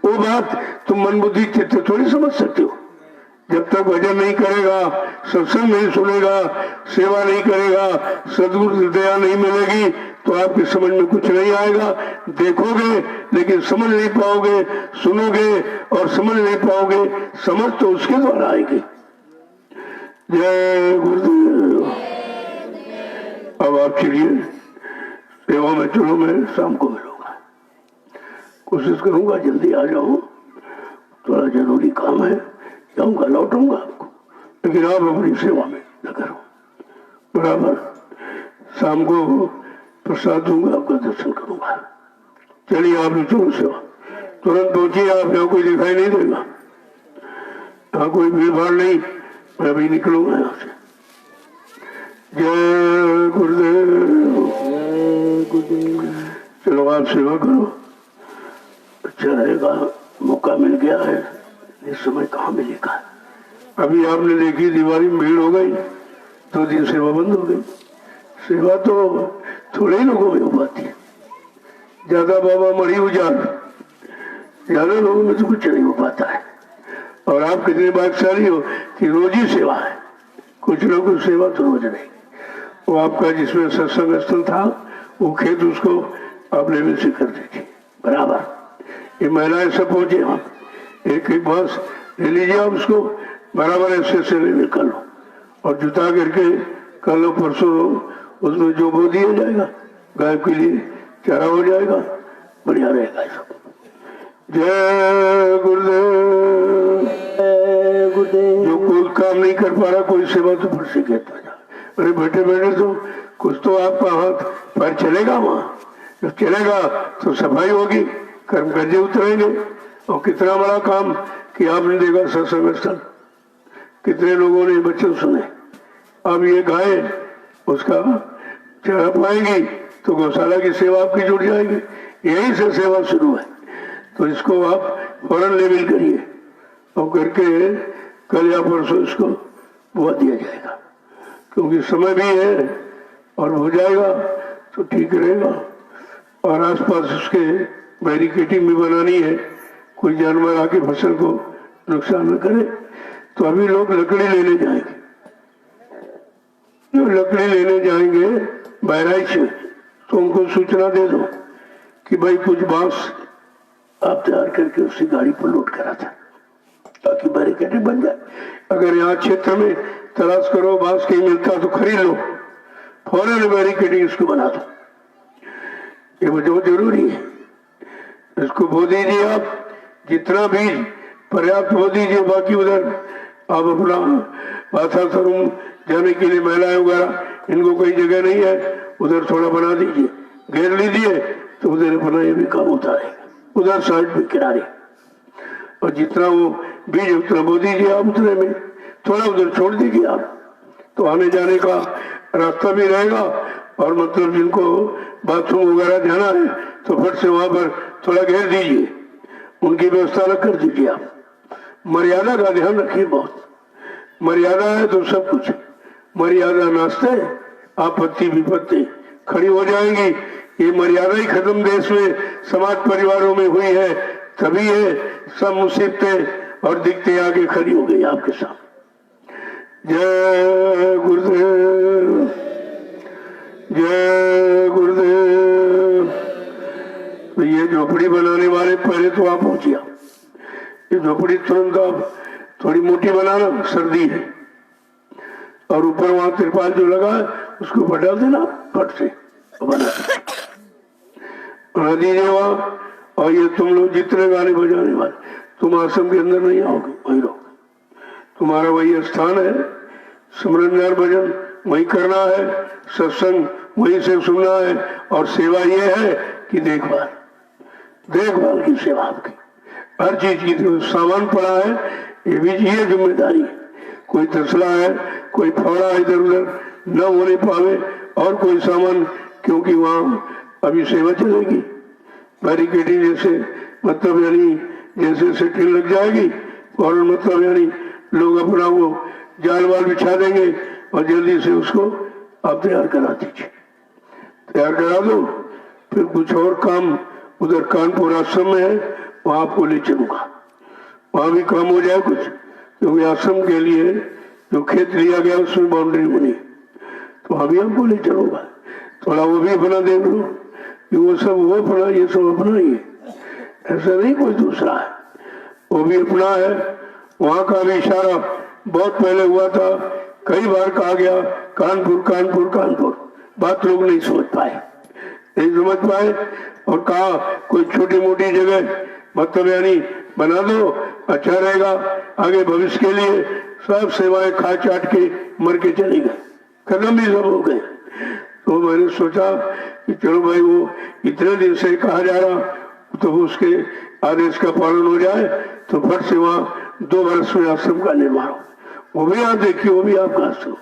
वो बात तुम मन बुद्धि चित्त थोड़ी समझ सकते हो। जब तक भजन नहीं करेगा, सत्संग नहीं सुनेगा, सेवा नहीं करेगा, सदगुरु दया नहीं मिलेगी तो आपकी समझ में कुछ नहीं आएगा। देखोगे लेकिन समझ नहीं पाओगे, सुनोगे और समझ नहीं पाओगे। समझ तो उसके द्वारा आएगी। जय गुरुदेव। अब आप चलिए सेवा में, चलो मैं शाम को मिलूंगा, कोशिश करूंगा जल्दी आ जाऊं, थोड़ा जरूरी काम है, जाऊंगा लौटूंगा आपको, लेकिन आप अपनी सेवा में न करो। बराबर शाम को प्रसाद दूंगा, आपका दर्शन करूंगा। चलिए आप चलो सेवा, तुरंत पहुंचिए आप, यहाँ कोई दिखाई नहीं देगा, यहाँ कोई भीड़ भाड़ नहीं, मैं अभी निकलूंगा यहाँ से। जय गुरुदेव। जय गुरुदेव। चलो आप सेवा करो, अच्छा रहेगा। मौका मिल गया है, इस समय कहाँ मिलेगा। अभी आपने देखी दिवाली में भीड़ हो गई, 2 दिन सेवा बंद हो गई। सेवा तो थोड़े ही लोगों में हो पाती है, ज्यादा बाबा मरी उजाड़, ज्यादा लोगों में तो कुछ नहीं हो पाता है। और आप कितने भाग्यशाली हो कि रोज ही सेवा है। कुछ लोगों की सेवा तो रोज नहीं। वो आपका जिसमें सत्संग स्थल था वो खेत, उसको आप लेवल से कर दीजिए बराबर। ये महिलाएं सब पहुंचे, आप एक एक बांस ले लीजिए, आप उसको बराबर ऐसे से लेवल कर लो और जुता करके कल लो परसों उसमें जो बो दिया जाएगा, गाय के लिए चारा हो जाएगा, बढ़िया रहेगा सब। जय गुरुदेव। जय गुरुदेव। जो कोई काम नहीं कर पा रहा, कोई सेवा तो फिर से कहता जा। अरे बैठे बैठे तो कुछ तो आपका हाथ पैर चलेगा, वहाँ जब चलेगा तो सफाई होगी, कर्म कर्जे उतरेंगे। और कितना बड़ा काम कि आपने देखा सत्संग स्थल, कितने लोगों ने बच्चे सुने। अब ये गाय उसका चारा पाएंगी तो गौशाला की सेवा आपकी जुड़ जाएगी। यहीं से सेवा शुरू है। तो इसको आप फौरन लेवल करिए और करके कल या परसों इसको बुआ दिया जाएगा, क्योंकि समय भी है और हो जाएगा तो ठीक रहेगा। और आसपास उसके बैरिकेटिंग भी बनानी है, कोई जानवर आके फसल को नुकसान न करे। तो अभी लोग लकड़ी लेने जाएंगे, जो लकड़ी लेने जाएंगे बहराइच में, तो उनको सूचना दे दो कि भाई कुछ बांस आप तैयार करके उसी गाड़ी पर लोड करा था, ताकि बैरिकेडिंग बन जाए। अगर यहाँ क्षेत्र में तलाश करो बांस कहीं मिलता तो खरीद लो, फौरन बैरिकेडिंग इसको बना दो, ये बहुत जरूरी है। इसको बो दीजिए आप, जितना भी पर्याप्त बो दीजिए, बाकी उधर आप अपना बाथासरूम जाने के लिए महिलाएं वगैरह इनको कोई जगह नहीं है, उधर थोड़ा बना दीजिए, घेर लीजिए, तो उधर अपना ये भी काम होता रहेगा, उधर साइड में किनारे। और जितना वो बीज उतना बो दीजिए आप, उतने में थोड़ा उधर छोड़ दीजिए आप, तो आने जाने का रास्ता भी रहेगा। और मतलब जिनको बाथरूम वगैरह जाना है तो फट से वहां पर थोड़ा घेर दीजिए, उनकी व्यवस्था अलग कर दीजिए आप। मर्यादा का ध्यान रखिए, बहुत मर्यादा है तो सब कुछ। मर्यादा नाश्ते आपत्ति विपत्ति खड़ी हो जाएंगी। ये मर्यादा ही खत्म देश में समाज परिवारों में हुई है, तभी है सब मुसीबतें और दिक्कतें आगे खड़ी हो गई आपके सामने। जय गुरुदेव। जय गुरुदेव। तो ये झोपड़ी बनाने वाले पहले तो आप पहुंचिए, ये झोपड़ी तुरंत आप थोड़ी मोटी बनाना, सर्दी है, और ऊपर वहां तिरपाल जो लगा है उसको बदल देना फट से बना दीजिए वहां। और ये तुम लोग जितने गाने बजाने वाले, तुम आश्रम के अंदर नहीं आओगे, वहीं रहोगे। तुम्हारा वही स्थान है, स्मरण ध्यान भजन वही करना है, सत्संग वहीं से सुनना है, और सेवा ये है कि देखभाल देखभाल की सेवा आपकी, हर चीज की। जो सामान पड़ा है ये भी ये जिम्मेदारी, कोई तसला है, कोई फावड़ा इधर उधर न होने पावे, और कोई सामान, क्योंकि वहाँ अभी सेवा चलेगी। बैरिकेडिंग जैसे मतलब यानी जैसे सेटिंग लग जाएगी फौरन, मतलब यानी लोग अपना वो जाल वाल बिछा देंगे और जल्दी से उसको आप तैयार करा दीजिए, तैयार करा दो। फिर कुछ और काम उधर कानपुर आश्रम में है, वहां आपको ले चलूंगा, वहां भी काम हो जाए कुछ, क्योंकि आश्रम के लिए जो खेत लिया गया उसमें बाउंड्री बनी, तो वहां भी आपको ले चलूंगा। थोड़ा वो भी अपना देख लो कि वो सब वो अपना, ये सब अपना ही है, ऐसा नहीं कोई दूसरा है, वो भी अपना है। वहां का भी इशारा बहुत पहले हुआ था, कई बार कहा गया कानपुर कानपुर कानपुर, बात लोग नहीं समझ पाए, नहीं समझ पाए, और कहा कोई छोटी मोटी जगह मतलब यानी बना दो, अच्छा रहेगा, आगे भविष्य के लिए सब सेवाएं खा चाट के मर के चले गए, खत्म भी सब हो गए। तो मैंने सोचा कि चलो भाई वो इतने दिन से कहा जा रहा, तो उसके आदेश का पालन हो जाए, तो फट से वहाँ 2 वर्ष में आश्रम का निर्माण हो। वो भी आप देखिए, वो भी आपका आश्रम,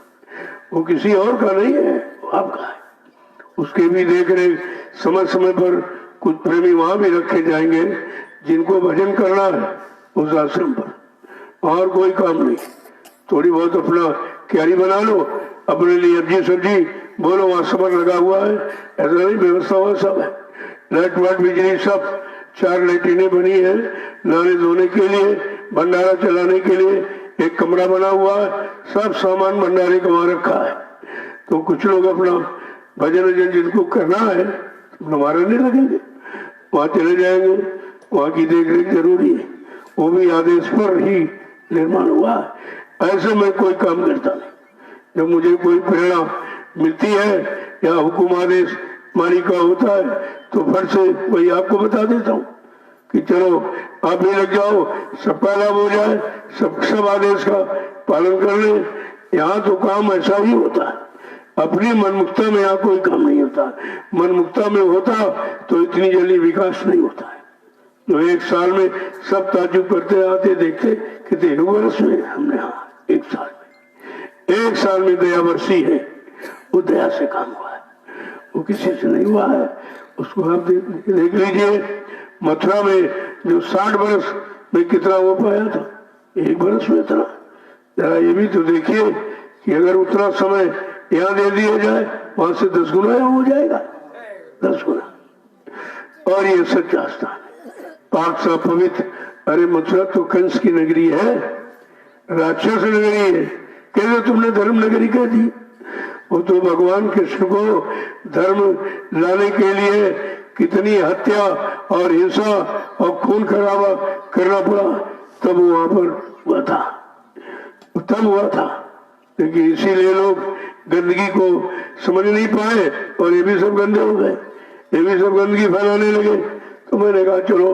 वो किसी और का नहीं है, वो आपका है। उसके भी देख रेख समय समय पर कुछ प्रेमी वहां भी रखे जाएंगे जिनको भजन करना है उस आश्रम पर, और कोई काम नहीं। थोड़ी बहुत अपना क्यारी बना लो अपने लिए, सब्जी सब्जी बोलो, वहां समर लगा हुआ है, ऐसा नहीं, व्यवस्था हुआ सब है, लाइट वाइट बिजली सब, 4 लैट्रिनें बनी है, नहाने धोने के लिए, भंडारा चलाने के लिए एक कमरा बना हुआ है, सब सामान भंडारे का वहां रखा है। तो कुछ लोग अपना भजन वजन जिनको करना है हमारा नहीं लगेंगे, वहां चले जाएंगे, वहां की देख रेख जरूरी है, वो भी आदेश पर ही निर्माण हुआ है। ऐसे में कोई काम करता नहीं, जब मुझे कोई प्रेरणा मिलती है या हुकुम आदेश मालिक का होता है तो फट से वही आपको बता देता हूँ कि चलो आप भी लग जाओ, सबका लाभ हो जाए, सब आदेश का पालन कर ले। यहाँ तो काम ऐसा ही होता है, अपनी मनमुक्ता में यहाँ कोई काम नहीं होता, मनमुक्ता में होता तो इतनी जल्दी विकास नहीं होता है। तो 1 साल में सब ताजुब करते आते देखते कि 1 वर्ष में हमने, हाँ 1 साल में दया बरसी है, वो दया से काम हुआ है, वो किसी से नहीं हुआ है। उसको आप देख लीजिए, मथुरा में जो 60 वर्ष में कितना हो पाया था, 1 वर्ष में इतना। जरा ये भी तो देखिए कि अगर उतना समय यहाँ दे दिया जाए, वहां से 10 गुना हो जाएगा, 10 गुना। और ये सच्चा स्थान है, पाक सा पवित्र। अरे मथुरा तो कंस की नगरी है, राक्षस नगरी है, कैसे तुमने धर्म नगरी कह दी? वो तो भगवान कृष्ण को धर्म लाने के लिए कितनी हत्या और हिंसा और खून खराबा करना पड़ा, तब वो वहां पर हुआ था, तब हुआ था। लेकिन इसीलिए लोग गंदगी को समझ नहीं पाए और ये भी सब गंदे हो गए, ये भी सब गंदगी फैलाने लगे। तो मैंने कहा चलो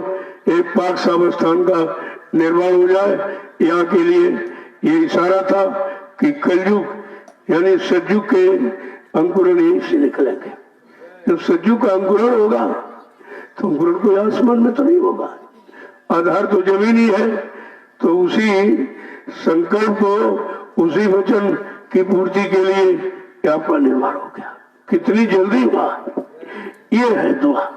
एक पाक साफ स्थान का निर्माण हो जाए। यहाँ के लिए ये इशारा था कि कलयुग यानी सज्जु के अंकुरण यहीं से निकलेंगे। जब सज्जु का अंकुरण होगा तो अंकुरण कोई आसमान में तो नहीं होगा, आधार तो जमीन ही है। तो उसी संकल्प को, उसी वचन की पूर्ति के लिए आपका निर्माण हो गया। कितनी जल्दी हुआ, ये है दुआ।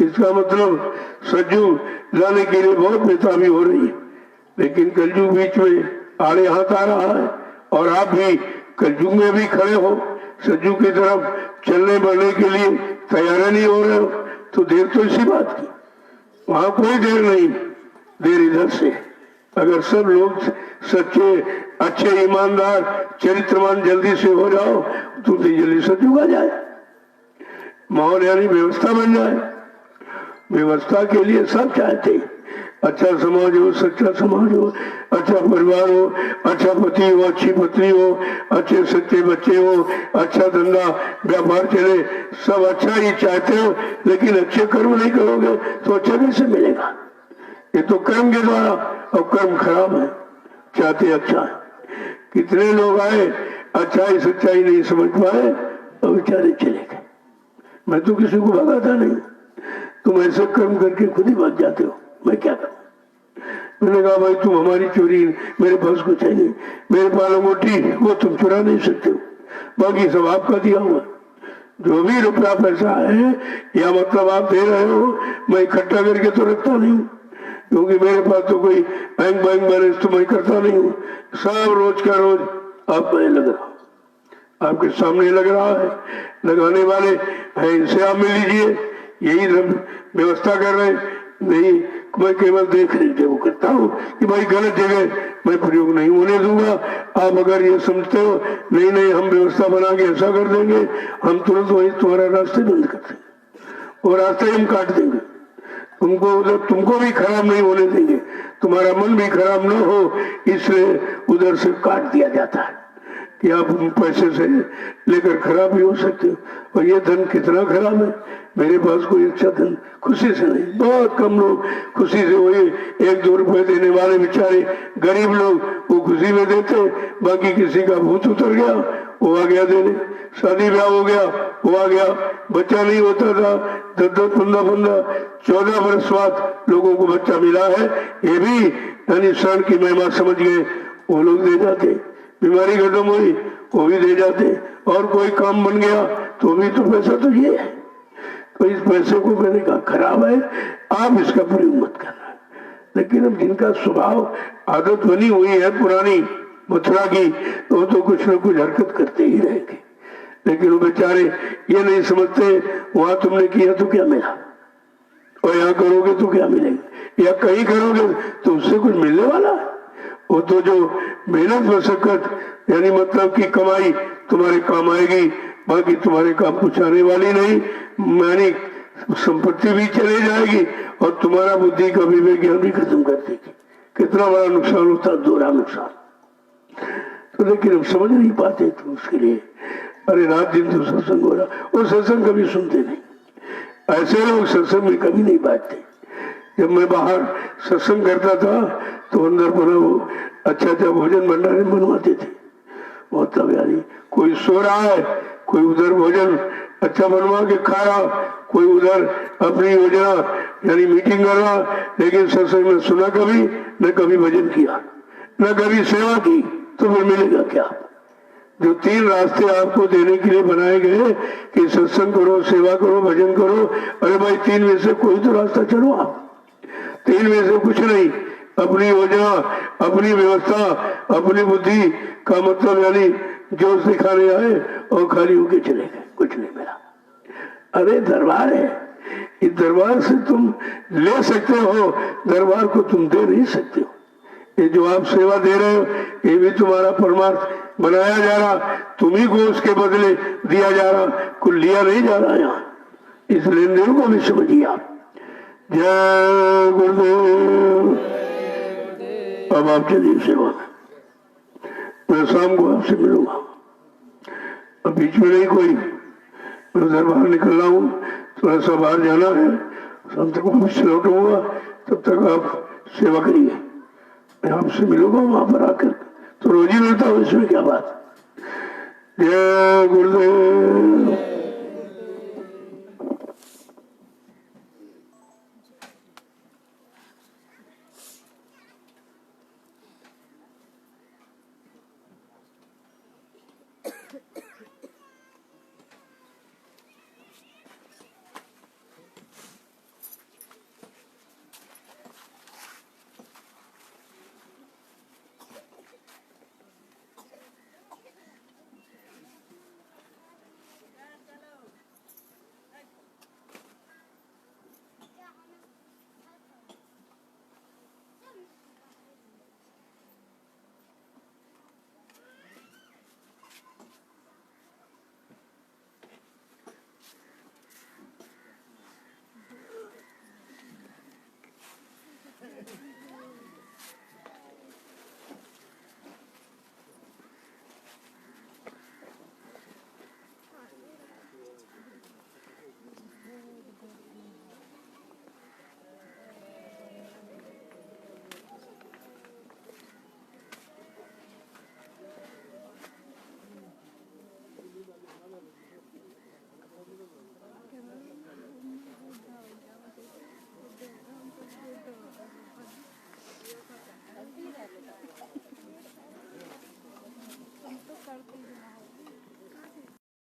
इसका मतलब सज्जु लाने के लिए बहुत बेताबी हो रही है, लेकिन कलयुग बीच में आड़े हाथ आ रहा है और आप भी कलयुग में भी खड़े हो, सज्जु की तरफ चलने बढ़ने के लिए तैयार नहीं हो रहे हो, तो देर तो इसी बात की, वहां कोई देर नहीं, देर इधर से। अगर सब लोग सच्चे अच्छे ईमानदार चरित्रवान जल्दी से हो जाओ तो जल्दी सज्जु आ जाए, माहौल यानी व्यवस्था बन जाए। व्यवस्था के लिए सब चाहते हैं, अच्छा समाज हो, सच्चा समाज हो, अच्छा परिवार हो, अच्छा पति हो, अच्छी पत्नी हो, अच्छे सच्चे बच्चे हो, अच्छा धंधा व्यापार चले, सब अच्छा ही चाहते हो। लेकिन अच्छे कर्म नहीं करोगे तो अच्छा कैसे मिलेगा? ये तो कर्म के द्वारा, और कर्म खराब है, चाहते अच्छा है। कितने लोग आए, अच्छाई सच्चाई नहीं समझ पाए और बेचारे चले गए। मैं तो किसी को भगाता नहीं, तुम ऐसे कर्म करके खुद ही भाग जाते हो, मैं क्या करूं। मैंने कहा भाई तुम हमारी चोरी, मेरे पास कुछ है नहीं, मेरे पास अंगूठी वो तुम चुरा नहीं सकते हो, बाकी सब आपका दिया हुआ। जो भी रुपया पैसा है या मतलब आप दे रहे हो, मैं इकट्ठा करके तो रखता नहीं हूँ, क्योंकि मेरे पास तो कोई बैंक बैलेंस तो मैं करता नहीं हूँ। सब रोज का रोज आपको ये लग रहा, आपके सामने लग रहा है। लगाने वाले हैं, इनसे आप मिल लीजिए, यही व्यवस्था कर रहे हैं। नहीं, मैं केवल देख लीजिए वो करता हूँ कि भाई गलत जगह मैं प्रयोग नहीं होने दूंगा। आप अगर ये समझते हो नहीं नहीं हम व्यवस्था बना के ऐसा कर देंगे, हम तुरंत वही तुम्हारा रास्ते बंद कर देंगे और रास्ते हम काट देंगे, तुमको उधर तुमको भी खराब नहीं होने देंगे, तुम्हारा मन भी खराब न हो, इसलिए उधर से काट दिया जाता है कि आप पैसे से लेकर खराब भी हो सकते हो। और ये धन कितना खराब है, मेरे पास कोई अच्छा धन खुशी से नहीं, बहुत कम लोग खुशी से, वही 1-2 रुपए देने वाले बेचारे गरीब लोग वो खुशी में देते, बाकी किसी का भूत उतर गया वो आ गया देने, शादी ब्याह हो गया वो आ गया, बच्चा नहीं होता था 10-10, 15-15, 14 वर्ष बाद लोगों को बच्चा मिला है, ये भी यानी क्षण की महिमा समझ गए वो लोग दे जाते, बीमारी खत्म हुई वो भी दे जाते, और कोई काम बन गया तो भी तो पैसा तो ये है। तो इस पैसे को मैंने कहा खराब है, आप इसका प्रयोग मत करना। लेकिन अब जिनका स्वभाव आदत बनी हुई है पुरानी मथुरा की, तो कुछ न कुछ हरकत करते ही रहेंगे। लेकिन वो बेचारे ये नहीं समझते वहां तुमने किया तो क्या मिला, और यहाँ करोगे तो क्या मिलेगा, या कहीं करोगे तो उससे कुछ मिलने वाला है। वो तो जो मेहनत मशक्कत यानी मतलब की कमाई तुम्हारे काम आएगी, बाकी तुम्हारे काम कुछ आने वाली नहीं, यानी संपत्ति भी चले जाएगी और तुम्हारा बुद्धि का विवेक ज्ञान भी खत्म कर देगी। कितना बड़ा नुकसान होता है, दोहरा नुकसान। तो लेकिन हम समझ नहीं पाते, तो उसके लिए अरे रात दिन तो सत्संग हो रहा, और सत्संग कभी सुनते नहीं। ऐसे लोग सत्संग में कभी नहीं बैठते। जब मैं बाहर सत्संग करता था तो अंदर बना वो अच्छा भोजन भंडारे बनवाते थे, मतलब यानी कोई सो रहा है, कोई उधर भोजन अच्छा बनवा के खा रहा, कोई उधर अपनी योजना यानी मीटिंग कर रहा, लेकिन सत्संग में सुना कभी न, कभी भजन किया न, कभी सेवा की, तो फिर मिलेगा क्या। जो 3 रास्ते आपको देने के लिए बनाए गए कि सत्संग करो, सेवा करो, भजन करो, अरे भाई 3 में से कोई तो रास्ता चलो आप, 3 में से कुछ नहीं। अपनी योजना, अपनी व्यवस्था, अपनी बुद्धि का मतलब यानी जोश दिखाने आए और खाली होके चले गए, कुछ नहीं मिला। अरे दरबार है, इस दरबार से तुम ले सकते हो, दरबार को तुम दे नहीं सकते हो। ये जो आप सेवा दे रहे हो ये भी तुम्हारा परमार्थ बनाया जा रहा, तुम्ही को उसके बदले दिया जा रहा, कुछ लिया नहीं जा रहा यहाँ। इस लेन देन को भी समझिए आप। जय गुरुदेव। अब आप चलिए सेवा में, मैं शाम को आपसे मिलूंगा। अब बीच में नहीं कोई, मैं उधर बाहर निकल रहा हूँ, थोड़ा सा बाहर जाना है, शाम तक वापस लौटूंगा, तब तक आप सेवा करिए। मैं आपसे मिलूंगा वहां पर आकर, तो रोज ही मिलता हूँ, इसमें क्या बात। जय गुरुदेव।